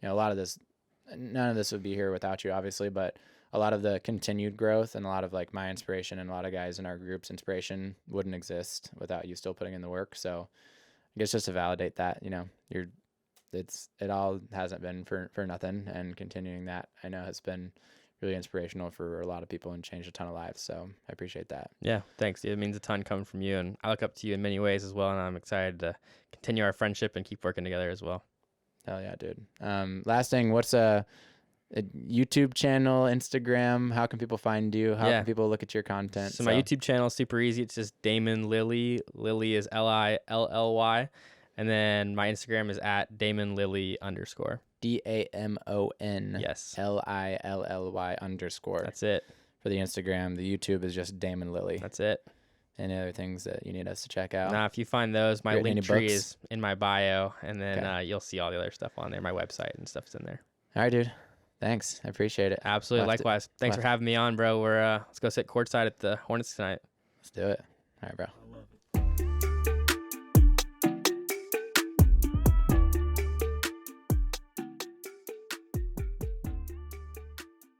you know, a lot of this, none of this would be here without you, obviously, but a lot of the continued growth and a lot of like my inspiration and a lot of guys in our group's inspiration wouldn't exist without you still putting in the work. So I guess just to validate that, you know, it all hasn't been for nothing, and continuing that I know has been really inspirational for a lot of people and changed a ton of lives. So I appreciate that. yeah, thanks. It means a ton coming from you, and I look up to you in many ways as well, and I'm excited to continue our friendship and keep working together as well. Hell yeah, dude. Last thing, what's a YouTube channel, Instagram? How can people find you? How can people look at your content? So my YouTube channel is super easy. It's just Damon Lilly. Lilly is Lilly. And then my Instagram is at Damon Lilly _ DAMON. Yes. LILLY _ That's it. for the Instagram. The YouTube is just Damon Lilly. That's it. Any other things that you need us to check out? Now, if you find those, my Any link tree books? is in my bio, and then Okay. you'll see all the other stuff on there. My website and stuff's in there. All right, dude. Thanks. I appreciate it. Absolutely. Left it- Likewise. Thanks for left- having me on, bro. Let's go sit courtside at the Hornets tonight. Let's do it. All right, bro.